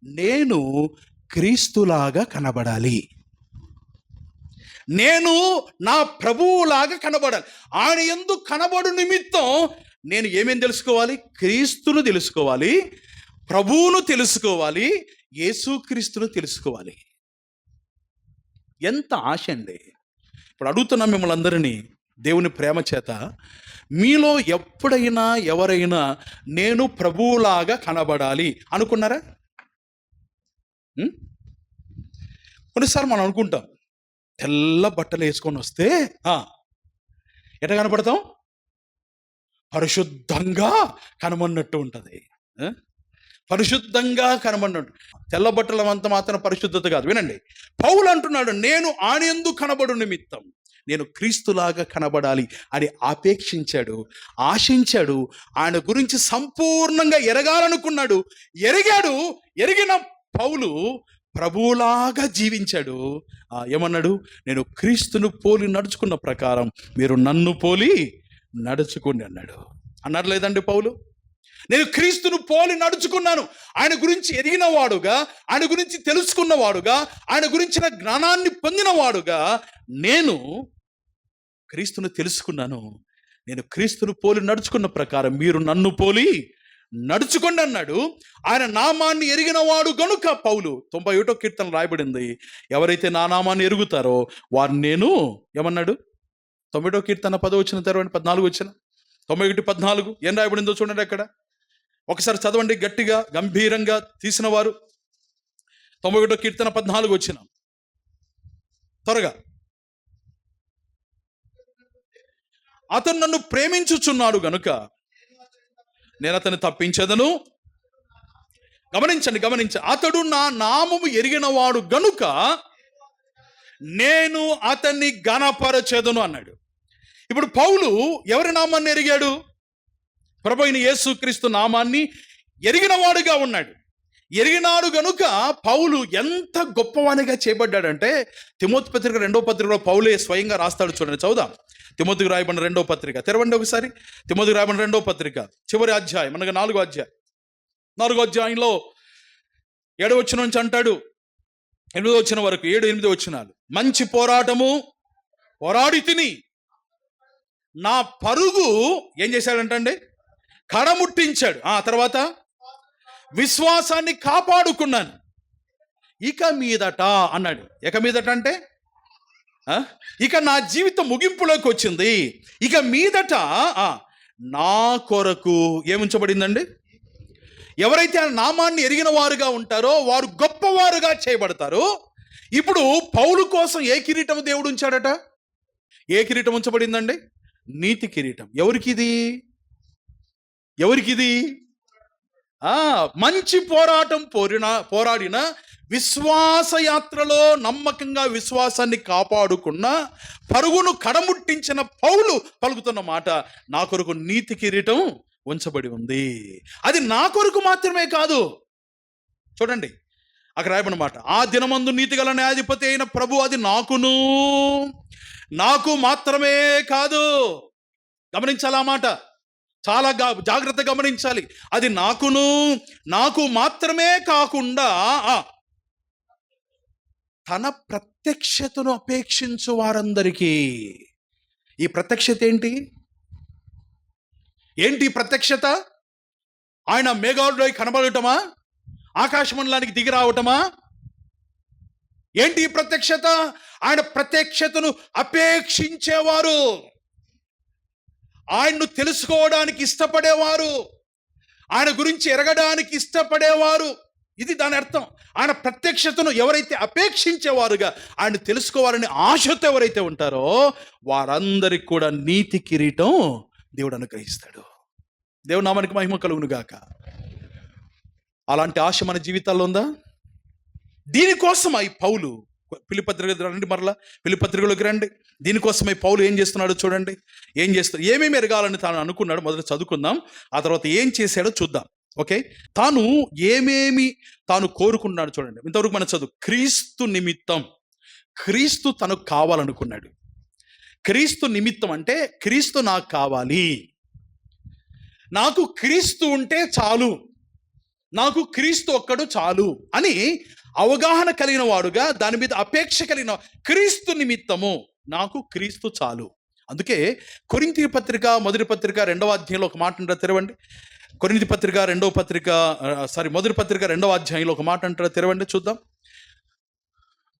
నేను క్రీస్తులాగా కనబడాలి, నేను నా ప్రభువులాగా కనబడాలి. ఆయన యందు కనబడు నిమిత్తం నేను ఏమేం తెలుసుకోవాలి? క్రీస్తును తెలుసుకోవాలి, ప్రభువును తెలుసుకోవాలి, యేసుక్రీస్తును తెలుసుకోవాలి. ఎంత ఆశ అండి! ఇప్పుడు అడుగుతున్నా మిమ్మల్ని అందరినీ దేవుని ప్రేమ చేత, మీలో ఎప్పుడైనా ఎవరైనా నేను ప్రభువులాగా కనబడాలి అనుకున్నారా? కొన్నిసార్లు మనం అనుకుంటాం, తెల్ల బట్టలు వేసుకొని వస్తే ఎట్లా కనపడతాం? పరిశుద్ధంగా కనబడినట్టు ఉంటుంది. పరిశుద్ధంగా కనబడినట్టు. తెల్ల బట్టల అంత మాత్రం పరిశుద్ధత కాదు. వినండి, పౌలు అంటున్నాడు, నేను ఆయనయందు కనబడు నిమిత్తం నేను క్రీస్తులాగా కనబడాలి అని ఆపేక్షించాడు, ఆశించాడు. ఆయన గురించి సంపూర్ణంగా ఎరగాలనుకున్నాడు, ఎరిగాడు. ఎరిగిన పౌలు ప్రభువులాగా జీవించాడు. ఏమన్నాడు? నేను క్రీస్తును పోలి నడుచుకున్న ప్రకారం మీరు నన్ను పోలి నడుచుకోండి అన్నాడు. అన్నారు లేదండి పౌలు? నేను క్రీస్తును పోలి నడుచుకున్నాను. ఆయన గురించి ఎరిగిన వాడుగా, ఆయన గురించి తెలుసుకున్నవాడుగా, ఆయన గురించిన జ్ఞానాన్ని పొందినవాడుగా నేను క్రీస్తును తెలుసుకున్నాను. నేను క్రీస్తును పోలి నడుచుకున్న ప్రకారం మీరు నన్ను పోలి నడుచుకోండి అన్నాడు. ఆయన నామాన్ని ఎరిగిన వాడు గనుక పౌలు 91వ కీర్తన రాయబడింది, ఎవరైతే నా నామాన్ని ఎరుగుతారో వారు నేను ఏమన్నాడు? 91వ కీర్తన 10వ తెరవండి, 14 వచ్చిన 91:14 ఏం రాయబడిందో చూడండి అక్కడ. ఒకసారి చదవండి గట్టిగా, గంభీరంగా తీసిన వారు. 91వ కీర్తన 14 వచ్చిన త్వరగా. అతను నన్ను ప్రేమించుచున్నాడు గనుక నేను అతన్ని తప్పించదను. గమనించండి. అతడు నా నామము ఎరిగినవాడు గనుక నేను అతన్ని ఘనపరచెదను అన్నాడు. ఇప్పుడు పౌలు ఎవరి నామాన్ని ఎరిగాడు? ప్రభు అయిన యేసుక్రీస్తు నామాన్ని ఎరిగినవాడుగా ఉన్నాడు. ఎరిగినాడు గనుక పౌలు ఎంత గొప్పవానిగా చేయబడ్డాడంటే, తిమోతి పత్రిక 2వ పత్రికలో పౌలే స్వయంగా రాస్తాడు. చూడండి, చదువుదాం. తిమోతికి రాయబడిన 2వ పత్రిక తెరవండి ఒకసారి. తిమోతికి రాయబడిన 2వ పత్రిక చివరి అధ్యాయం, అనగా 4వ అధ్యాయం. 4వ అధ్యాయంలో 7వ వచనం నుంచి అంటాడు, 8వ వచనం వరకు, 7, 8 వచనాలు. మంచి పోరాటము పోరాడి తిని నా పరుగు ఏం చేశాడంటండి? కడముట్టించాడు. తర్వాత విశ్వాసాన్ని కాపాడుకున్నాను. ఇక మీదట అన్నాడు. ఇక మీదట అంటే ఇక నా జీవితం ముగింపులోకి వచ్చింది. ఇక మీదట నా కొరకు ఏముంచబడిందండి? ఎవరైతే ఆ నామాన్ని ఎరిగిన వారుగా ఉంటారో వారు గొప్పవారుగా చేయబడతారు. ఇప్పుడు పౌలు కోసం ఏ కిరీటం దేవుడు ఉంచాడట? ఏ కిరీటం ఉంచబడిందండి? నీతి కిరీటం. ఎవరికిది? మంచి పోరాటం పోరాడిన, విశ్వాస యాత్రలో నమ్మకంగా విశ్వాసాన్ని కాపాడుకున్న, పరుగును కడముట్టించిన పౌలు పలుకుతున్న మాట, నా కొరకు నీతి కిరీటం ఉంచబడి ఉంది. అది నా కొరకు మాత్రమే కాదు. చూడండి అక్కడ రాయబడిన మాట, ఆ దినమందు నీతిగల న్యాయాధిపతి అయిన ప్రభు అది నాకు మాత్రమే కాదు. గమనించాలి ఆ మాట, చాలా జాగ్రత్త గమనించాలి. అది నాకు మాత్రమే కాకుండా తన ప్రత్యక్షతను అపేక్షించు వారందరికీ. ఈ ప్రత్యక్షత ఏంటి ప్రత్యక్షత? ఆయన మేఘాలుడై కనబడటమా? ఆకాశమండలానికి దిగి రావటమా? ఏంటి ప్రత్యక్షత? ఆయన ప్రత్యక్షతను అపేక్షించేవారు, ఆయన్ను తెలుసుకోవడానికి ఇష్టపడేవారు, ఆయన గురించి ఎరగడానికి ఇష్టపడేవారు. ఇది దాని అర్థం. ఆయన ప్రత్యక్షతను ఎవరైతే అపేక్షించేవారుగా, ఆయన తెలుసుకోవాలని ఆశతో ఎవరైతే ఉంటారో వారందరికి కూడా నీతి కిరీటం దేవుడు అనుగ్రహిస్తాడు. దేవుని నామానికి మహిమ కలుగును గాక. అలాంటి ఆశ మన జీవితాల్లో ఉందా? దీనికోసమై పౌలు ఫిలిప్పీ పత్రిక రండి, మరలా ఫిలిప్పీ పత్రికలోకి రండి. దీనికోసమై పౌలు ఏం చేస్తున్నాడో చూడండి. ఏమేమి ఎరగాలని తాను అనుకున్నాడు మొదట చదువుకుందాం, ఆ తర్వాత ఏం చేశాడో చూద్దాం. ఓకే, తాను కోరుకున్నాడు. చూడండి, ఇంతవరకు మనం చదువు. క్రీస్తు నిమిత్తం, క్రీస్తు తనకు కావాలనుకున్నాడు. క్రీస్తు నిమిత్తం అంటే క్రీస్తు నాకు కావాలి, నాకు క్రీస్తు ఉంటే చాలు, నాకు క్రీస్తు ఒక్కడు చాలు అని అవగాహన కలిగిన వాడుగా, దాని మీద అపేక్ష కలిగిన, క్రీస్తు నిమిత్తము నాకు క్రీస్తు చాలు అందుకే కొరింథీ పత్రిక మొదటి పత్రిక 2వ అధ్యాయంలో ఒక మాట అంటారా తెరవండి. కొరింథీ పత్రిక మొదటి పత్రిక 2వ అధ్యాయంలో ఒక మాట అంటారా తెరవండి చూద్దాం.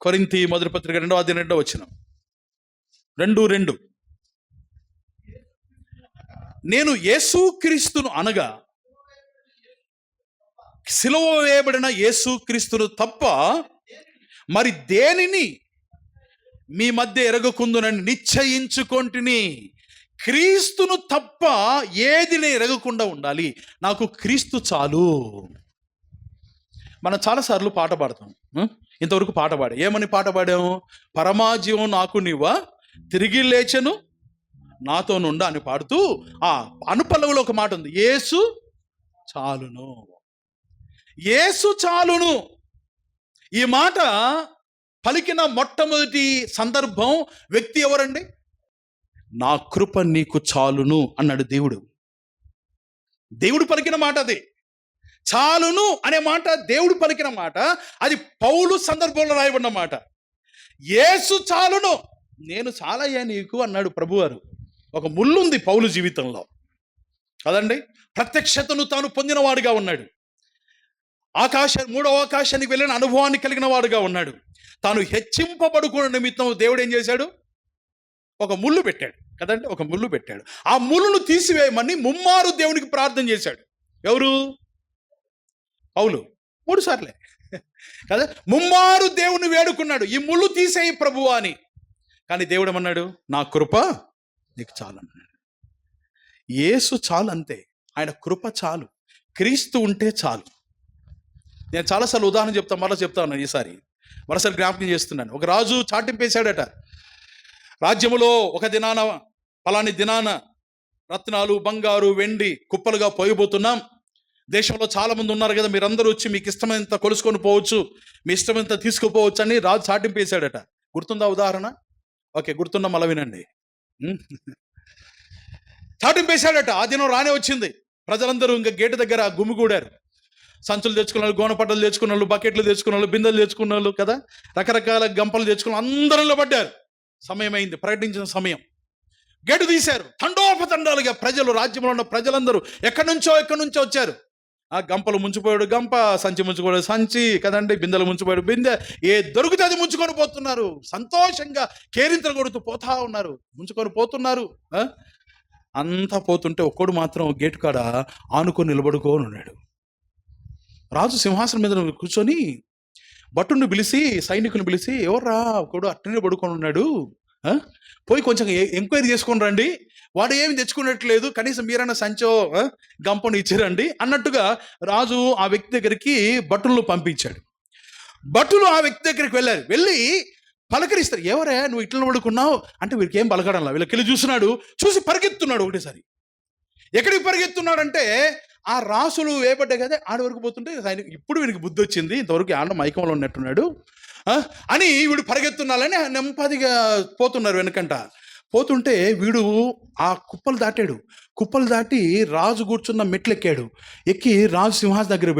కొరింథీ మొదటి పత్రిక 2వ అధ్యాయం 2వ వచనం 2:2. నేను యేసుక్రీస్తును అనగా సిలువ వేయబడిన యేసుక్రీస్తును తప్ప మరి దేనిని మీ మధ్య ఎరగకుందునని నిశ్చయించుకొంటిని. క్రీస్తును తప్ప ఏదిని ఎరగకుండా ఉండాలి. నాకు క్రీస్తు చాలు. మనం చాలాసార్లు పాట పాడతాం. ఇంతవరకు పాట పాడాం. ఏమని పాట పాడాము? పరమాజీవం నాకు నీవా, తిరిగి లేచెను నాతో నుండా అని పాడుతూ ఆ అనుపల్లవిలో ఒక మాట ఉంది, యేసు చాలును, యేసు చాలును. ఈ మాట పలికిన మొట్టమొదటి సందర్భం, వ్యక్తి ఎవరండి? నా కృప నీకు చాలును అన్నాడు దేవుడు. దేవుడు పలికిన మాట అది. చాలును అనే మాట దేవుడు పలికిన మాట. అది పౌలు సందర్భంలో రాయబడిన మాట. యేసు చాలును, నేను చాలయ్యా నీకు అన్నాడు ప్రభువారు. ఒక ముళ్ళుంది పౌలు జీవితంలో కదండి. ప్రత్యక్షతను తాను పొందినవాడుగా ఉన్నాడు. మూడవ ఆకాశానికి వెళ్ళిన అనుభవాన్ని కలిగిన వాడుగా ఉన్నాడు. తాను హెచ్చింపబడుకున్న నిమిత్తం దేవుడు ఏం చేశాడు? ఒక ముళ్ళు పెట్టాడు కదండి, ఒక ముళ్ళు పెట్టాడు. ఆ ముళ్ళును తీసివేయమని ముమ్మారు దేవునికి ప్రార్థన చేశాడు. ఎవరు? పౌలు 3 సార్లే కదా. ముమ్మారు దేవుని వేడుకున్నాడు, ఈ ముళ్ళు తీసేయి ప్రభువా అని. కానీ దేవుడు ఏమన్నాడు? నా కృప నీకు చాలు అన్నాడు. యేసు చాలు, అంతే. ఆయన కృప చాలు. క్రీస్తు ఉంటే చాలు. నేను చాలాసార్లు ఉదాహరణ చెప్తాను. ఈసారి మరోసారి జ్ఞాపకం చేస్తున్నాను. ఒక రాజు చాటింపేశాడట. రాజ్యములో ఒక దినాన, పలాని దినాన రత్నాలు, బంగారు, వెండి కుప్పలుగా పోయిపోతున్నాం. దేశంలో చాలా మంది ఉన్నారు కదా, మీరందరూ వచ్చి మీకు ఇష్టమైనంత కొలుసుకొని పోవచ్చు, మీ ఇష్టమైనంత తీసుకుపోవచ్చు అని రాజు చాటింపేశాడట. గుర్తుందా ఉదాహరణ? ఓకే, గుర్తున్నా మళ్ళీ వినండి. చాటింపేశాడట. ఆ దినం రానే వచ్చింది. ప్రజలందరూ ఇంకా గేటు దగ్గర గుమిగూడారు. సంచులు తెచ్చుకున్న వాళ్ళు, గోనపట్టలు తెచ్చుకున్న వాళ్ళు, బకెట్లు తెచ్చుకున్న వాళ్ళు, బిందెలు తెచ్చుకున్న వాళ్ళు కదా, రకరకాల గంపలు తెచ్చుకున్న అందరిలో పడ్డారు. సమయం అయింది, ప్రకటించిన సమయం. గేటు తీశారు. తండోపతండాలుగా ప్రజలు, రాజ్యంలో ఉన్న ప్రజలందరూ ఎక్కడి నుంచో వచ్చారు. ఆ గంపలు ముంచిపోయాడు గంప, సంచి ముంచుకోడు సంచి కదండి, బిందెలు ముంచిపోయాడు బిందె. ఏ దొరికితే అది ముంచుకొని పోతున్నారు. సంతోషంగా కేరింతలు కొడుతూ పోతా ఉన్నారు, ముంచుకొని పోతున్నారు. అంతా పోతుంటే ఒక్కడు మాత్రం గేటు కాడ ఆనుకొని నిలబడుకొని ఉన్నాడు. రాజు సింహాసనం మీద కూర్చొని భటుని పిలిచి, సైనికుని పిలిచి, ఎవర్రా ఒకడు అట్టనే పడుకొని ఉన్నాడు, పోయి కొంచెం ఎంక్వైరీ చేసుకొని రండి, వాడు ఏమి తెచ్చుకున్నట్లేదు, కనీసం మీరైనా సంచో గంపను ఇచ్చిరండి అన్నట్టుగా రాజు ఆ వ్యక్తి దగ్గరికి భటులను పంపించాడు. భటులు ఆ వ్యక్తి దగ్గరికి వెళ్ళి పలకరిస్తారు. ఎవరే నువ్వు ఇట్లా పడుకున్నావు అంటే, వీరికి ఏం పలకడంలా. వీళ్ళకి చూస్తున్నాడు, చూసి పరిగెత్తున్నాడు ఒకటేసారి. ఎక్కడికి పరిగెత్తున్నాడంటే, ఆ రాసులు వేయబడ్డాయి కదా, ఆడి వరకు పోతుంటే ఇప్పుడు వీడికి బుద్ధి వచ్చింది, ఇంతవరకు ఆడ మైకంలో ఉన్నట్టున్నాడు అని వీడు పరిగెత్తున్నాలని నెమ్మదిగా పోతున్నారు. వెనకంట పోతుంటే వీడు ఆ కుప్పలు దాటి రాజు కూర్చున్న మెట్లు ఎక్కి రాజు సింహాసనం దగ్గర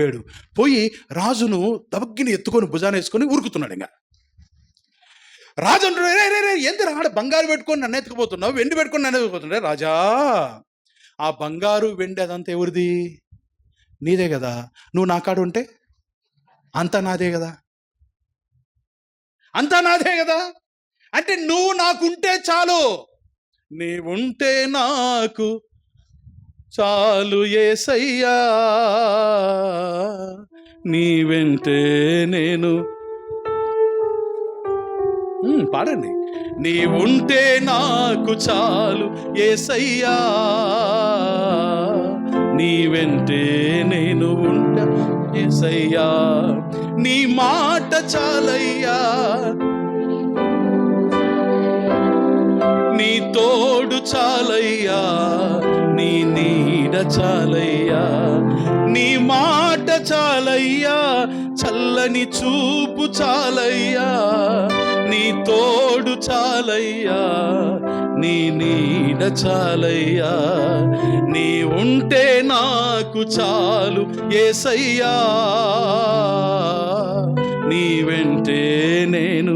పోయి రాజును దబగ్గిని ఎత్తుకొని భుజాన్ని వేసుకొని ఉరుకుతున్నాడు. ఇంకా రాజు అంటున్నాడు, రే ఏంది రాడ బంగారు పెట్టుకొని నన్ను ఎత్తుకుపోతున్నావు, వెండి పెట్టుకొని నన్ను ఎత్తుకుపోతున్నాడు. రాజా, ఆ బంగారు వెండి అదంతా ఎవరిది? నీదే కదా. నువ్వు నా కాడ ఉంటే అంతా నాదే కదా, అంటే నువ్వు నాకుంటే చాలు, నీవుంటే నాకు చాలు యేసయ్యా, నీ వెంటే నేను. పాడండి. నీవుంటే నాకు చాలు యేసయ్యా, నీ వెంటే నేను ఉంటా యేసయ్యా, నీ మాట చాలయ్యా, నీ తోడు చాలయ్యా, నీ నీడ చాలయ్యా, నీ మాట చాలయ్యా, చల్లని చూపు చాలయ్యా, నీ తోడు చాలయ్యా, నీ నీడ చాలయ్యా, నీ ఉంటే నాకు చాలు యేసయ్యా, నీ వెంటే నేను.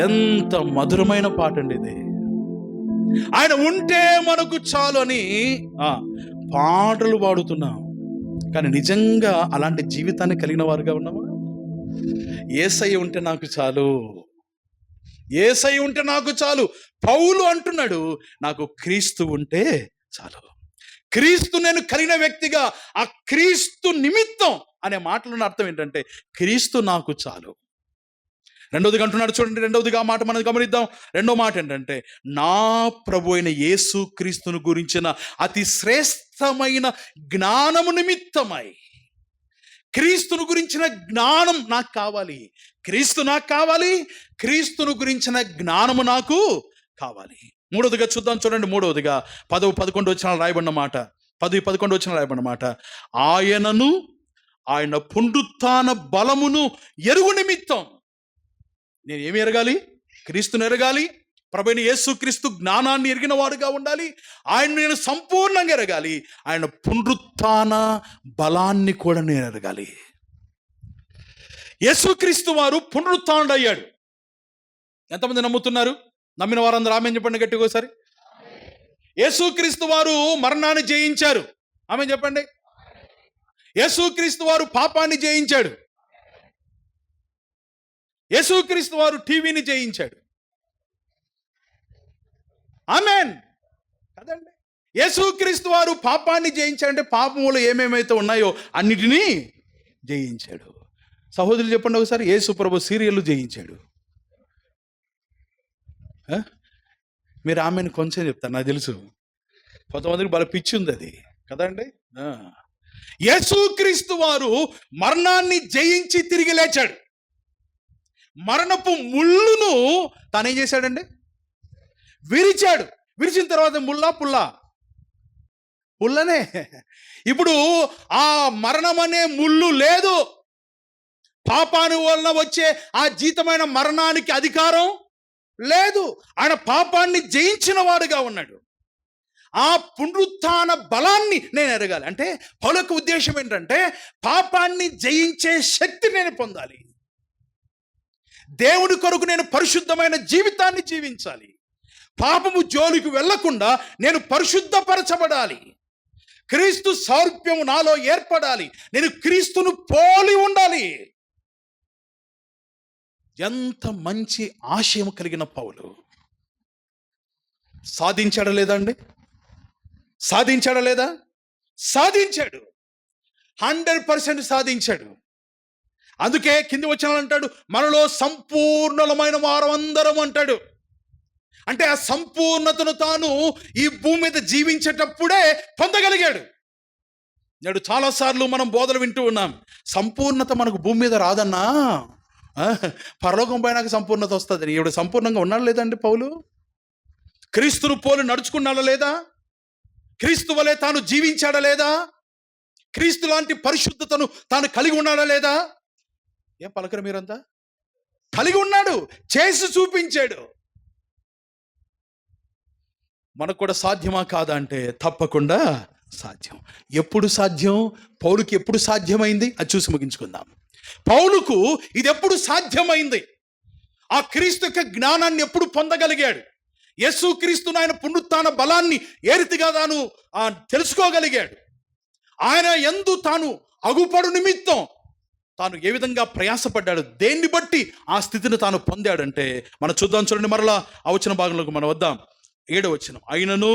ఎంత మధురమైన పాట అండి ఇది. ఆయన ఉంటే మనకు చాలు అని పాటలు పాడుతున్నాం. కానీ నిజంగా అలాంటి జీవితాన్ని కలిగిన వారుగా ఉన్నామా? యేసయ్య ఉంటే నాకు చాలు, యేసయ్య ఉంటే నాకు చాలు. పౌలు అంటున్నాడు, నాకు క్రీస్తు ఉంటే చాలు. క్రీస్తు నేను కలిగిన వ్యక్తిగా, ఆ క్రీస్తు నిమిత్తం అనే మాటలను అర్థం ఏంటంటే క్రీస్తు నాకు చాలు. రెండవదిగా అంటున్నాడు చూడండి, రెండవదిగా ఆ మాట మనం గమనిద్దాం. రెండో మాట ఏంటంటే, నా ప్రభు అయిన యేసు క్రీస్తును గురించిన అతి శ్రేష్టమైన జ్ఞానము నిమిత్తమై. క్రీస్తును గురించిన జ్ఞానం నాకు కావాలి, క్రీస్తు నాకు కావాలి, క్రీస్తును గురించిన జ్ఞానము నాకు కావాలి. మూడవదిగా చూద్దాం చూడండి, మూడవదిగా 10-11 వచనాలు రాయబడిన మాట, 10-11 వచనాలు రాయబడిన మాట, ఆయనను ఆయన పునరుత్థాన బలమును ఎరుగు నిమిత్తం. నేను ఏమి ఎరగాలి? క్రీస్తుని ఎరగాలి. ప్రభువైన యేసుక్రీస్తు జ్ఞానాన్ని ఎరిగిన వాడుగా ఉండాలి. ఆయన నేను సంపూర్ణంగా ఎరగాలి. ఆయన పునరుత్థాన బలాన్ని కూడా నేను ఎరగాలి. యేసుక్రీస్తు వారు పునరుత్థానుడు అయ్యాడు. ఎంతమంది నమ్ముతున్నారు? నమ్మిన వారందరూ ఆమేన్ చెప్పండి గట్టిగా ఒకసారి. యేసుక్రీస్తు వారు మరణాన్ని జయించారు. ఆమేన్ చెప్పండి. యేసుక్రీస్తు వారు పాపాన్ని జయించాడు. యేసుక్రీస్తు వారు టీవీని జయించాడు. ఆమేన్ కదండి. యేసుక్రీస్తు వారు పాపాన్ని జయించాడంటే పాపములు ఏమేమైతే ఉన్నాయో అన్నిటినీ జయించాడు. సహోదరులు చెప్పండి ఒకసారి, యేసు ప్రభు సీరియల్ జయించాడు. మీరు ఆమెను కొంచెం చెప్తారు, నాకు తెలుసు. కొంతమందికి బాగా పిచ్చి ఉంది అది కదండి. యేసుక్రీస్తు వారు మరణాన్ని జయించి తిరిగి లేచాడు. మరణపు ముళ్ళును తానేం చేశాడండి? విరిచాడు. విరిచిన తర్వాత పుల్లనే. ఇప్పుడు ఆ మరణం అనే ముళ్ళు లేదు. పాపాని వలన వచ్చే ఆ జీతమైన మరణానికి అధికారం లేదు. ఆయన పాపాన్ని జయించిన వాడుగా ఉన్నాడు. ఆ పునరుత్థాన బలాన్ని నేను ఎరగాలి. అంటే పౌలు యొక్క ఉద్దేశం ఏంటంటే పాపాన్ని జయించే శక్తి నేను పొందాలి. దేవుని కొరకు నేను పరిశుద్ధమైన జీవితాన్ని జీవించాలి. పాపము జోలికి వెళ్లకుండా నేను పరిశుద్ధపరచబడాలి. క్రీస్తు సారూప్యము నాలో ఏర్పడాలి. నేను క్రీస్తును పోలి ఉండాలి. ఎంత మంచి ఆశయం కలిగిన పౌలు సాధించాడా లేదా అండి? సాధించాడా లేదా? సాధించాడు. 100% సాధించాడు. అందుకే కింది వచనాలు అంటాడు, మనలో సంపూర్ణమైన వారం అందరం అంటాడు. అంటే ఆ సంపూర్ణతను తాను ఈ భూమి మీద జీవించేటప్పుడే పొందగలిగాడు. నేడు చాలాసార్లు మనం బోధలు వింటూ ఉన్నాం, సంపూర్ణత మనకు భూమి మీద రాదన్నా, పరలోకం పోయినాక సంపూర్ణత వస్తుంది. ఇప్పుడు సంపూర్ణంగా ఉన్నాడు లేదండి పౌలు? క్రీస్తును పోలి నడుచుకున్నాడా లేదా? క్రీస్తు వలె తాను జీవించాడా లేదా? క్రీస్తు లాంటి పరిశుద్ధతను తాను కలిగి ఉన్నాడా లేదా? ఏం పలకరు మీరంతా? కలిగి ఉన్నాడు, చేసి చూపించాడు. మనకు కూడా సాధ్యమా కాదా అంటే తప్పకుండా సాధ్యం. ఎప్పుడు సాధ్యం? పౌలుకి ఎప్పుడు సాధ్యమైంది అది చూసి ముగించుకుందాం. పౌలుకు ఇది ఎప్పుడు సాధ్యమైంది? ఆ క్రీస్తు యొక్క జ్ఞానాన్ని ఎప్పుడు పొందగలిగాడు? యేసు క్రీస్తును ఆయన పునరుత్థాన బలాన్ని ఏ రీతిగా తాను తెలుసుకోగలిగాడు? ఆయన యందు తాను అగుపడు నిమిత్తం తాను ఏ విధంగా ప్రయాసపడ్డాడు? దేన్ని బట్టి ఆ స్థితిని తాను పొందాడంటే మనం చూద్దాం చూడండి. మరలా ఆ వచన భాగంలోకి మనం వద్దాం. 7వ వచనం, అయినను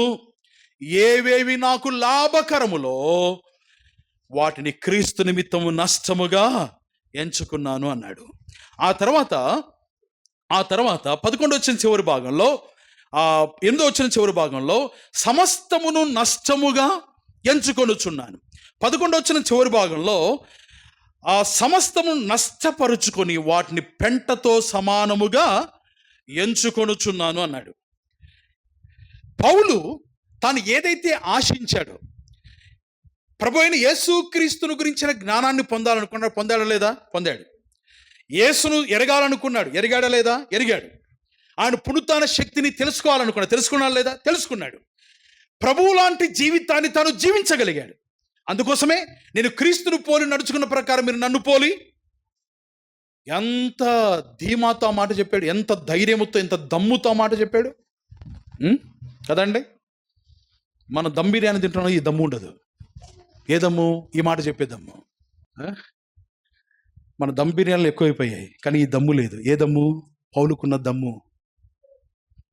ఏవేవి నాకు లాభకరములో వాటిని క్రీస్తు నిమిత్తము నష్టముగా ఎంచుకున్నాను అన్నాడు. ఆ తర్వాత 11వ వచనం చివరి భాగంలో, 8వ వచనం చివరి భాగంలో సమస్తమును నష్టముగా ఎంచుకొనుచున్నాను. 11వ వచనం చివరి భాగంలో ఆ సమస్తము నష్టపరుచుకొని వాటిని పెంటతో సమానముగా ఎంచుకొనుచున్నాను అన్నాడు. పౌలు తాను ఏదైతే ఆశించాడో, ప్రభు అయిన యేసుక్రీస్తును గురించిన జ్ఞానాన్ని పొందాలనుకున్నాడు. పొందాడా లేదా? పొందాడు. యేసును ఎరగాలనుకున్నాడు. ఎరిగాడా లేదా? ఎరిగాడు. ఆయన పునరుత్థాన శక్తిని తెలుసుకోవాలనుకున్నాడు. తెలుసుకున్నాడా లేదా? తెలుసుకున్నాడు. ప్రభువు లాంటి జీవితాన్ని తాను జీవించగలిగాడు. అందుకోసమే నేను క్రీస్తును పోలి నడుచుకున్న ప్రకారం మీరు నన్ను పోలి. ఎంత ధీమాతో మాట చెప్పాడు, ఎంత ధైర్యముతో, ఎంత దమ్ముతో మాట చెప్పాడు. కదండి. మనం దమ్ బిర్యానీ తింటున్నాం, ఈ దమ్ము ఉండదు. ఏ దమ్ము? ఈ మాట చెప్పే దమ్ము. ఆ? మన దమ్ బిర్యానీలు ఎక్కువైపోయాయి, కానీ ఈ దమ్ము లేదు. ఏ దమ్ము? పౌలుకున్న దమ్ము,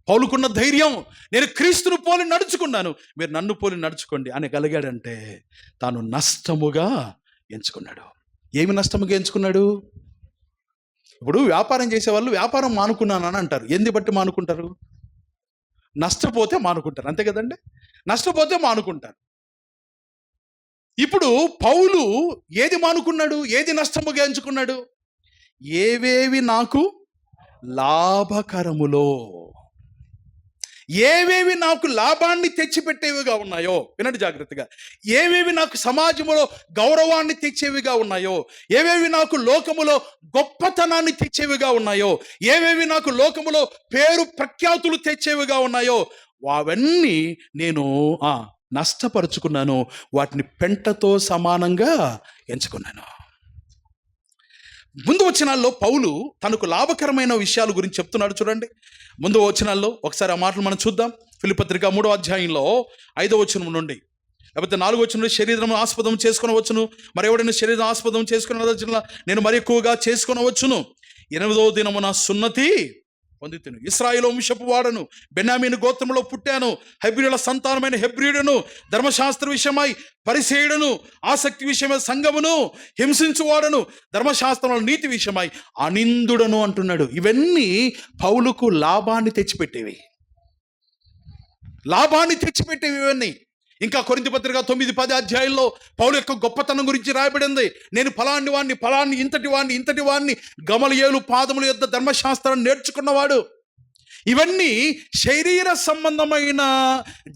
పౌలుకున్న ధైర్యం. నేను క్రీస్తును పోలి నడుచుకున్నాను, మీరు నన్ను పోలి నడుచుకోండి అని కలిగాడంటే తాను నష్టముగా ఎంచుకున్నాడు. ఏమి నష్టముగా ఎంచుకున్నాడు? ఇప్పుడు వ్యాపారం చేసేవాళ్ళు వ్యాపారం మానుకున్నాను అని అంటారు. ఎందు బట్టి మానుకుంటారు? నష్టపోతే మానుకుంటారు, అంతే కదండి. నష్టపోతే మానుకుంటారు. ఇప్పుడు పౌలు ఏది మానుకున్నాడు? ఏది నష్టముగా ఎంచుకున్నాడు? ఏవేవి నాకు లాభకరములో, ఏవేవి నాకు లాభాన్ని తెచ్చిపెట్టేవిగా ఉన్నాయో, వినండి జాగ్రత్తగా. ఏవేవి నాకు సమాజంలో గౌరవాన్ని తెచ్చేవిగా ఉన్నాయో, ఏవేవి నాకు లోకములో గొప్పతనాన్ని తెచ్చేవిగా ఉన్నాయో, ఏవేవి నాకు లోకములో పేరు ప్రఖ్యాతులు తెచ్చేవిగా ఉన్నాయో, అవన్నీ నేను నష్టపరుచుకున్నాను. వాటిని పెంటతో సమానంగా ఎంచుకున్నాను. ముందు వచనాల్లో పౌలు తనకు లాభకరమైన విషయాల గురించి చెప్తున్నాడు. చూడండి ముందు వచనాల్లో ఒకసారి ఆ మాటలు మనం చూద్దాం. ఫిలిప్పీ పత్రిక 3వ అధ్యాయంలో 5వ వచనం నుండి, లేకపోతే 4వ వచనం నుండి, శరీరం ఆస్పదం చేసుకునవచ్చును, మరి ఎవడైనా శరీరం ఆస్పదం చేసుకున్న నేను మరి ఎక్కువగా చేసుకునవచ్చును. 8వ దినమున సున్నతి పొందితిని, ఇశ్రాయేలు వంశపు వాడను, బెన్యామీను గోత్రములో పుట్టాను, హెబ్రీయుల సంతానమైన హెబ్రీయుడను, ధర్మశాస్త్ర విషయమై పరిసేయుడను, ఆసక్తి విషయమై సంఘమును హింసించువాడను, ధర్మశాస్త్రంలో నీతి విషయమై అనిందుడను అంటున్నాడు. ఇవన్నీ పౌలుకు లాభాన్ని తెచ్చిపెట్టేవి, లాభాన్ని తెచ్చిపెట్టేవి ఇవన్నీ. ఇంకా కొరింథీ పత్రిక 9-10 అధ్యాయంలో పౌలు యొక్క గొప్పతనం గురించి రాయబడింది. నేను ఫలాని వాణ్ణి ఇంతటి వాణ్ణి గమలియేలు పాదముల యొద్ద ధర్మశాస్త్రాన్ని నేర్చుకున్నవాడు. ఇవన్నీ శరీర సంబంధమైన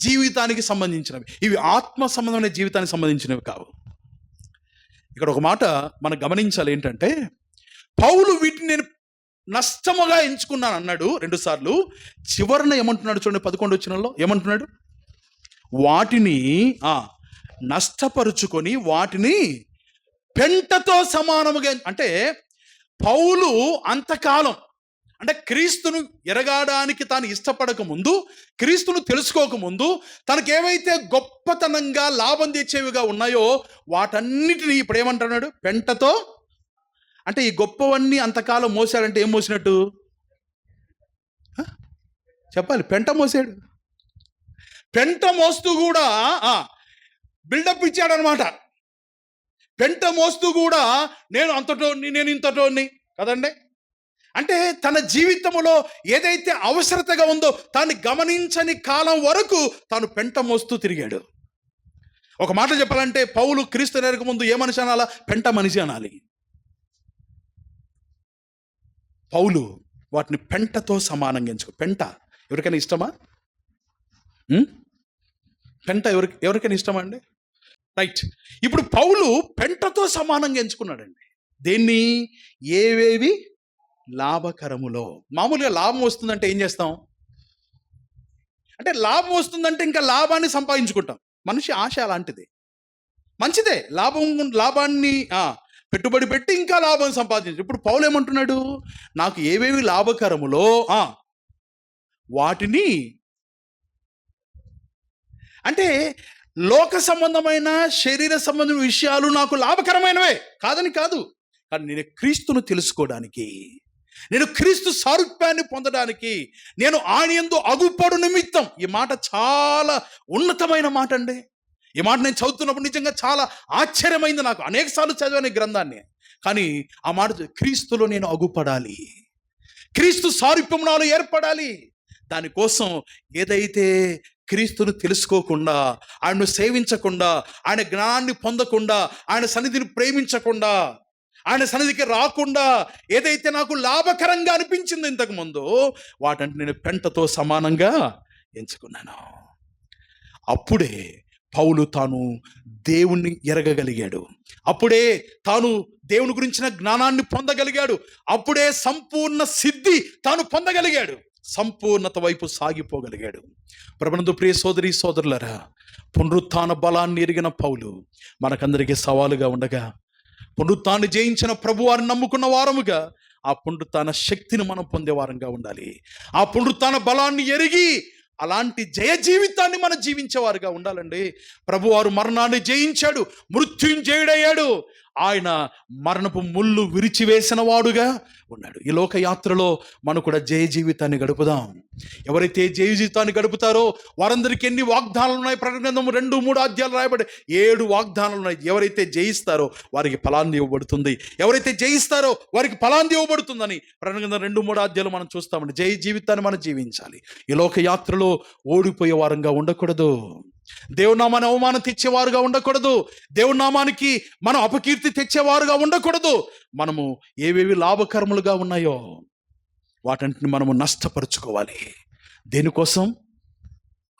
జీవితానికి సంబంధించినవి, ఇవి ఆత్మ సంబంధమైన జీవితానికి సంబంధించినవి కావు. ఇక్కడ ఒక మాట మనం గమనించాలి, ఏంటంటే పౌలు వీటిని నేను నష్టముగా ఎంచుకున్నాను అన్నాడు 2 సార్లు. చివరన ఏమంటున్నాడు చూడండి, 11వ వచనంలో ఏమంటున్నాడు? వాటిని నష్టపరుచుకొని వాటిని పెంటతో సమానముగా. అంటే పౌలు అంతకాలం, అంటే క్రీస్తును ఎరగడానికి తాను ఇష్టపడక ముందు, క్రీస్తును తెలుసుకోకముందు, తనకు ఏవైతే గొప్పతనంగా లాభం తెచ్చేవిగా ఉన్నాయో వాటన్నిటినీ ఇప్పుడు ఏమంటున్నాడు? పెంటతో. అంటే ఈ గొప్పవన్నీ అంతకాలం మోసాడంటే ఏం మోసినట్టు చెప్పాలి? పెంట మోసాడు. పెంట మోస్తూ కూడా బిల్డప్ ఇచ్చాడనమాట. పెంట మోస్తూ కూడా నేను అంతటోని, నేను ఇంతటోని కదండి. అంటే తన జీవితంలో ఏదైతే అవసరతగా ఉందో తాను గమనించని కాలం వరకు తాను పెంట మోస్తూ తిరిగాడు. ఒక మాట చెప్పాలంటే పౌలు క్రీస్తు ఎరగక ముందు ఏ మనిషి అనాలా? పెంట మనిషి అనాలి. పౌలు వాటిని పెంటతో సమానంగా ఎంచుకో. పెంట ఎవరికైనా ఇష్టమా? పెంట ఎవరికైనా ఇష్టమా అండి? రైట్. ఇప్పుడు పౌలు పెంటతో సమానంగా ఎంచుకున్నాడండి. దేన్ని? ఏవేవి లాభకరములో. మామూలుగా లాభం వస్తుందంటే ఏం చేస్తాం? అంటే లాభం వస్తుందంటే ఇంకా లాభాన్ని సంపాదించుకుంటాం. మనిషి ఆశ అలాంటిది. మంచిదే, లాభాన్ని పెట్టుబడి పెట్టి ఇంకా లాభం సంపాదించు. ఇప్పుడు పౌలు ఏమంటున్నాడు? నాకు ఏవేవి లాభకరములో వాటిని, అంటే లోక సంబంధమైన శరీర సంబంధమైన విషయాలు నాకు లాభకరమైనవే కాదని కాదు, కానీ నేను క్రీస్తును తెలుసుకోవడానికి, నేను క్రీస్తు సారూప్యాన్ని పొందడానికి, నేను ఆయన యందు అగుపడు నిమిత్తం. ఈ మాట చాలా ఉన్నతమైన మాట అండి. ఈ మాట నేను చదువుతున్నప్పుడు నిజంగా చాలా ఆశ్చర్యమైంది నాకు. అనేక సార్లు చదివాను ఈ గ్రంథాన్ని, కానీ ఆ మాట క్రీస్తులో నేను అగుపడాలి, క్రీస్తు సారూప్యం నాలో ఏర్పడాలి. దానికోసం ఏదైతే క్రీస్తును తెలుసుకోకుండా, ఆయన్ను సేవించకుండా, ఆయన జ్ఞానాన్ని పొందకుండా, ఆయన సన్నిధిని ప్రేమించకుండా, ఆయన సన్నిధికి రాకుండా ఏదైతే నాకు లాభకరంగా అనిపించింది ఇంతకుముందు, వాటంటే నేను పెంటతో సమానంగా ఎంచుకున్నాను. అప్పుడే పౌలు తాను దేవుణ్ణి ఎరగగలిగాడు. అప్పుడే తాను దేవుని గురించిన జ్ఞానాన్ని పొందగలిగాడు. అప్పుడే సంపూర్ణ సిద్ధి తాను పొందగలిగాడు, సంపూర్ణత వైపు సాగిపోగలిగాడు. ప్రభునందు ప్రియ సోదరి సోదరులారా, పునరుత్థాన బలాన్ని ఎరిగిన పౌలు మనకందరికీ సవాలుగా ఉండగా, పునరుత్థాన్ని జయించిన ప్రభువారిని నమ్ముకున్న వారముగా ఆ పునరుత్థాన శక్తిని మనం పొందే వారంగా ఉండాలి. ఆ పునరుత్థాన బలాన్ని ఎరిగి అలాంటి జయ జీవితాన్ని మనం జీవించేవారుగా ఉండాలండి. ప్రభువారు మరణాన్ని జయించాడు, మృత్యుంజయుడయ్యాడు. ఆయన మరణపు ముళ్ళు విరిచివేసిన వాడుగా ఉన్నాడు. ఈ లోకయాత్రలో మనం కూడా జయ జీవితాన్ని గడుపుదాం. ఎవరైతే జయ జీవితాన్ని గడుపుతారో వారందరికీ ఎన్ని వాగ్దానాలు ఉన్నాయి? ప్రకటన గ్రంథం 2-3 అధ్యాయాలు రాయబడి 7 వాగ్దానాలు ఉన్నాయి. ఎవరైతే జయిస్తారో వారికి ఫలాన్ని ఇవ్వబడుతుంది, ఎవరైతే జయిస్తారో వారికి ఫలాన్ని ఇవ్వబడుతుందని ప్రకటన గ్రంథం 2-3 అధ్యాయాలు మనం చూస్తామండి. జయ జీవితాన్ని మనం జీవించాలి. ఈ లోకయాత్రలో ఓడిపోయే వారంగా ఉండకూడదు. దేవుని నామాన్ని అవమానం తెచ్చేవారుగా ఉండకూడదు. దేవుని నామానికి మనం అపకీర్తి తెచ్చేవారుగా ఉండకూడదు. మనము ఏవేవి లాభకరములుగా ఉన్నాయో వాటిని మనము నష్టపరుచుకోవాలి. దేనికోసం?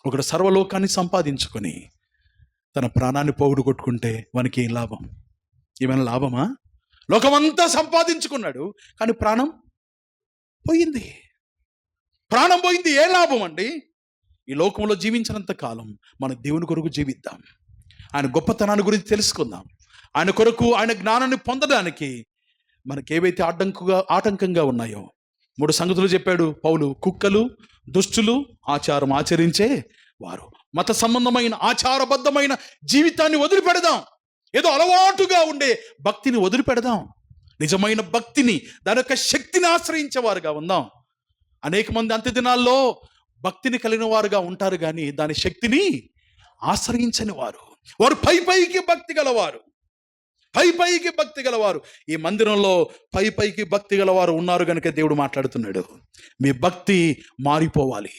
ఒకడు సర్వలోకాన్ని సంపాదించుకొని తన ప్రాణాన్ని పోగొట్టుకుంటే వానికి ఏం లాభం? ఏమైనా లాభమా? లోకమంతా సంపాదించుకున్నాడు కానీ ప్రాణం పోయింది. ప్రాణం పోయింది, ఏ లాభం అండి? ఈ లోకంలో జీవించినంత కాలం మన దేవుని కొరకు జీవిద్దాం. ఆయన గొప్పతనాన్ని గురించి తెలుసుకుందాం. ఆయన కొరకు, ఆయన జ్ఞానాన్ని పొందడానికి మనకి ఏవైతే ఆటంకంగా ఉన్నాయో 3 సంగతులు చెప్పాడు పౌలు. కుక్కలు, దుష్టులు, ఆచారం ఆచరించే వారు. మత సంబంధమైన ఆచారబద్ధమైన జీవితాన్ని వదిలిపెడదాం. ఏదో అలవాటుగా ఉండే భక్తిని వదిలిపెడదాం. నిజమైన భక్తిని, దాని యొక్క శక్తిని ఆశ్రయించే వారుగా ఉందాం. అనేక మంది అంత్య దినాల్లో భక్తిని కలిగిన వారుగా ఉంటారు కానీ దాని శక్తిని ఆశ్రయించని వారు. వారు పైకి భక్తి గలవారు, పైకి భక్తి గలవారు. ఈ మందిరంలో పైకి భక్తి గలవారు ఉన్నారు కనుక దేవుడు మాట్లాడుతున్నాడు. మీ భక్తి మారిపోవాలి.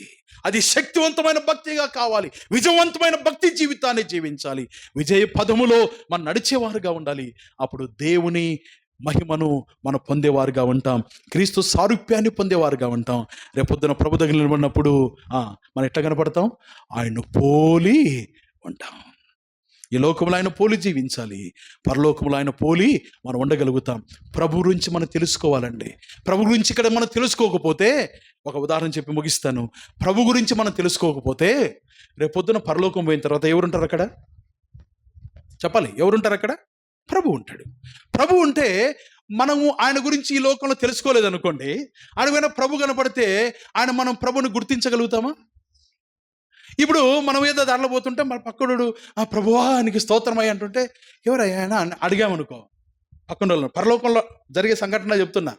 అది శక్తివంతమైన భక్తిగా కావాలి. విజయవంతమైన భక్తి జీవితాన్ని జీవించాలి. విజయ పదములో మనం నడిచేవారుగా ఉండాలి. అప్పుడు దేవుని మహిమను మనం పొందేవారుగా ఉంటాం. క్రీస్తు సారూప్యాన్ని పొందేవారుగా ఉంటాం. రేపొద్దున ప్రభు దగ్గర నిలబడినప్పుడు మనం ఎట్లా కనపడతాం? ఆయన పోలి ఉంటాం. ఈ లోకంలో ఆయన పోలి జీవించాలి, పరలోకంలో ఆయన పోలి మనం ఉండగలుగుతాం. ప్రభు గురించి మనం తెలుసుకోవాలండి. ప్రభు గురించి ఇక్కడ మనం తెలుసుకోకపోతే, ఒక ఉదాహరణ చెప్పి ముగిస్తాను. ప్రభు గురించి మనం తెలుసుకోకపోతే రేపొద్దున పరలోకం పోయిన తర్వాత ఎవరుంటారు అక్కడ? చెప్పాలి, ఎవరుంటారు అక్కడ? ప్రభు ఉంటాడు. ప్రభు ఉంటే మనము ఆయన గురించి ఈ లోకంలో తెలుసుకోలేదనుకోండి, ఆయన ప్రభు కనపడితే మనం ప్రభుని గుర్తించగలుగుతామా? ఇప్పుడు మనం ఏదో దారిలో పోతుంటే మన పక్కడు ప్రభువా నీకు స్తోత్రమయ్య అంటుంటే ఎవరయ్యా అడిగామనుకో, పక్కన పరలోకంలో జరిగే సంఘటన చెప్తున్నా.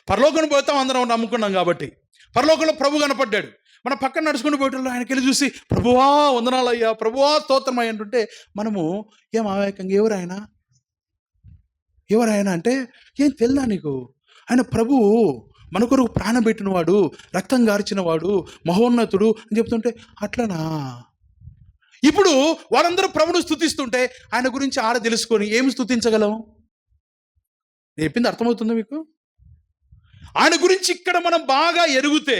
పరలోకం పోతాం, అందరం నమ్ముకున్నాం కాబట్టి. పరలోకంలో ప్రభు కనపడ్డాడు. మన పక్కన నడుచుకుని పోయేటప్పుడు ఆయనకి వెళ్ళి చూసి ప్రభువా వందనాలయ్యా, ప్రభువా స్తోత్రమయ్య అంటుంటే మనము ఏం ఆవేకంగా ఎవరైనా అంటే ఏం తెలుదా నీకు? ఆయన ప్రభువు, మన కొరకు ప్రాణం పెట్టినవాడు, రక్తం గార్చినవాడు, మహోన్నతుడు అని చెప్తుంటే అట్లనా? ఇప్పుడు వారందరూ ప్రభును స్తుతిస్తుంటే ఆయన గురించి ఆడ తెలుసుకొని ఏమి స్తుతించగలం? నేను చెప్పింది అర్థమవుతుందా మీకు? ఆయన గురించి ఇక్కడ మనం బాగా ఎరుగుతే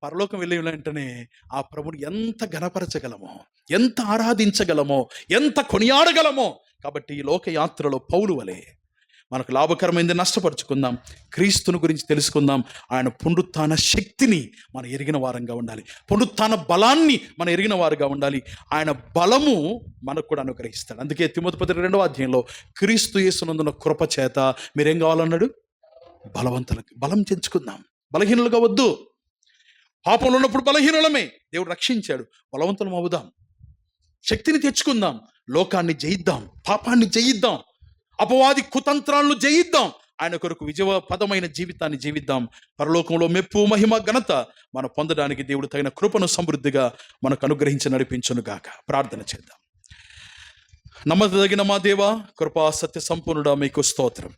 పరలోకం వెళ్ళే వెంటనే ఆ ప్రభుని ఎంత ఘనపరచగలమో, ఎంత ఆరాధించగలమో, ఎంత కొనియాడగలమో. కాబట్టి ఈ లోకయాత్రలో పౌలు వలె మనకు లాభకరమైంది నష్టపరుచుకుందాం. క్రీస్తుని గురించి తెలుసుకుందాం. ఆయన పునరుత్థాన శక్తిని మనం ఎరిగిన వారంగా ఉండాలి. పునరుత్థాన బలాన్ని మనం ఎరిగిన వారుగా ఉండాలి. ఆయన బలము మనకు కూడా అనుగ్రహిస్తాడు. అందుకే తిమోతి పత్రిక 2వ అధ్యాయంలో క్రీస్తు యేసునందున కృప చేత మీరేం కావాలన్నాడు? బలవంతులకి బలం తెచ్చుకుందాం. బలహీనులుగా వద్దు. పాపంలో ఉన్నప్పుడు బలహీనులమే, దేవుడు రక్షించాడు. బలవంతులం అవుదాం, శక్తిని తెచ్చుకుందాం, లోకాన్ని జయిద్దాం, పాపాన్ని జయిద్దాం, అపవాది కుతంత్రాలను జయిద్దాం. ఆయన కొరకు విజయపదమైన జీవితాన్ని జీవిద్దాం. పరలోకంలో మెప్పు, మహిమ, ఘనత మనం పొందడానికి దేవుడు తగిన కృపను సమృద్ధిగా మనకు అనుగ్రహించి నడిపించును గాక. ప్రార్థన చేద్దాం. నమ్మదగిన మా దేవా, కృపా సత్య సంపూర్ణుడా, మీకు స్తోత్రం.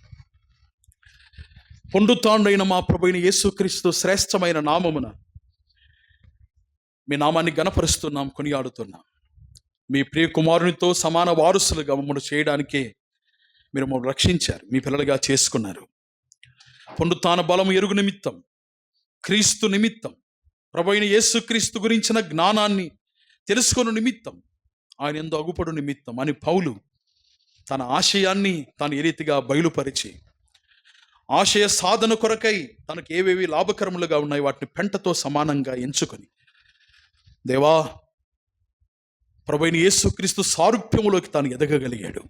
పునరుత్థానుడైన మా ప్రభువైన యేసుక్రీస్తు శ్రేష్టమైన నామమున మీ నామాన్ని గణపరుస్తున్నాం, కొనియాడుతున్నాం. మీ ప్రియ కుమారునితో సమాన వారసులుగా మమ్మల్ని చేయడానికే మీరు మమ్మల్ని రక్షించారు, మీ పిల్లలుగా చేసుకున్నారు. పునరుత్థాన బలము ఎరుగు నిమిత్తం, క్రీస్తు నిమిత్తం, ప్రభువైన యేసుక్రీస్తు గురించిన జ్ఞానాన్ని తెలుసుకుని నిమిత్తం, ఆయన యందు అగుపడు నిమిత్తం అని పౌలు తన ఆశయాన్ని తాను ఏ రీతిగా బయలుపరిచి ఆశయ సాధన కొరకై తనకు ఏవేవి లాభకరములుగా ఉన్నాయి వాటిని పెంటతో సమానంగా ఎంచుకొని, దేవా, ప్రభువైన యేసుక్రీస్తు సారూప్యములోకి తాను ఎదగగలిగాడు.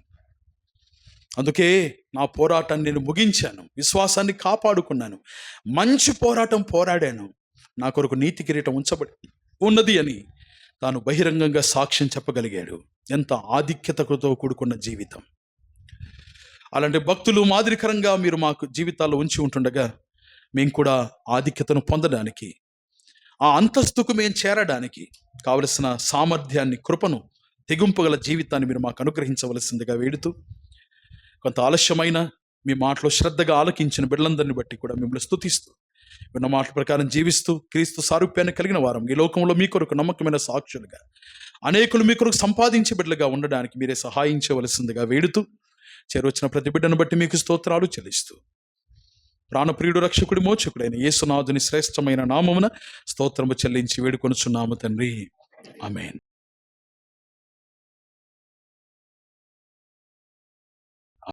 అందుకే నా పోరాటాన్ని నేను ముగించాను, విశ్వాసాన్ని కాపాడుకున్నాను, మంచి పోరాటం పోరాడాను, నా కొరకు నీతి కిరీటం ఉంచబడి ఉన్నది అని తాను బహిరంగంగా సాక్ష్యం చెప్పగలిగాడు. ఎంత ఆధిక్యతతో కూడుకున్న జీవితం! అలాంటి భక్తులు మాదిరికరంగా మీరు మాకు జీవితాల్లో ఉంచి ఉంటుండగా మేము కూడా ఆధిక్యతను పొందడానికి, ఆ అంతస్తుకు మేము చేరడానికి కావలసిన సామర్థ్యాన్ని, కృపను, తెగింపుగల జీవితాన్ని మీరు మాకు అనుగ్రహించవలసిందిగా వేడుతూ, కొంత ఆలస్యమైన మీ మాటలో శ్రద్ధగా ఆలకించిన బిడ్డలందరిని బట్టి కూడా మిమ్మల్ని స్తుతిస్తూ, విన్న మాటల ప్రకారం జీవిస్తూ క్రీస్తు సారూప్యాన్ని కలిగిన వారం ఈ లోకంలో మీ కొరకు నమ్మకమైన సాక్షులుగా, అనేకులు మీ కొరకు సంపాదించే బిడ్డలుగా ఉండడానికి మీరే సహాయించవలసిందిగా వేడుతూ, చేరొచ్చిన ప్రతి బిడ్డను బట్టి మీకు స్తోత్రాలు చెల్లిస్తూ, ప్రాణప్రియుడు రక్షకుడి మోచకుడైన యేసునాథుని శ్రేష్టమైన నామమున స్తోత్రము చెల్లించి వేడుకొనుచున్నాము తండ్రి. ఆమేన్.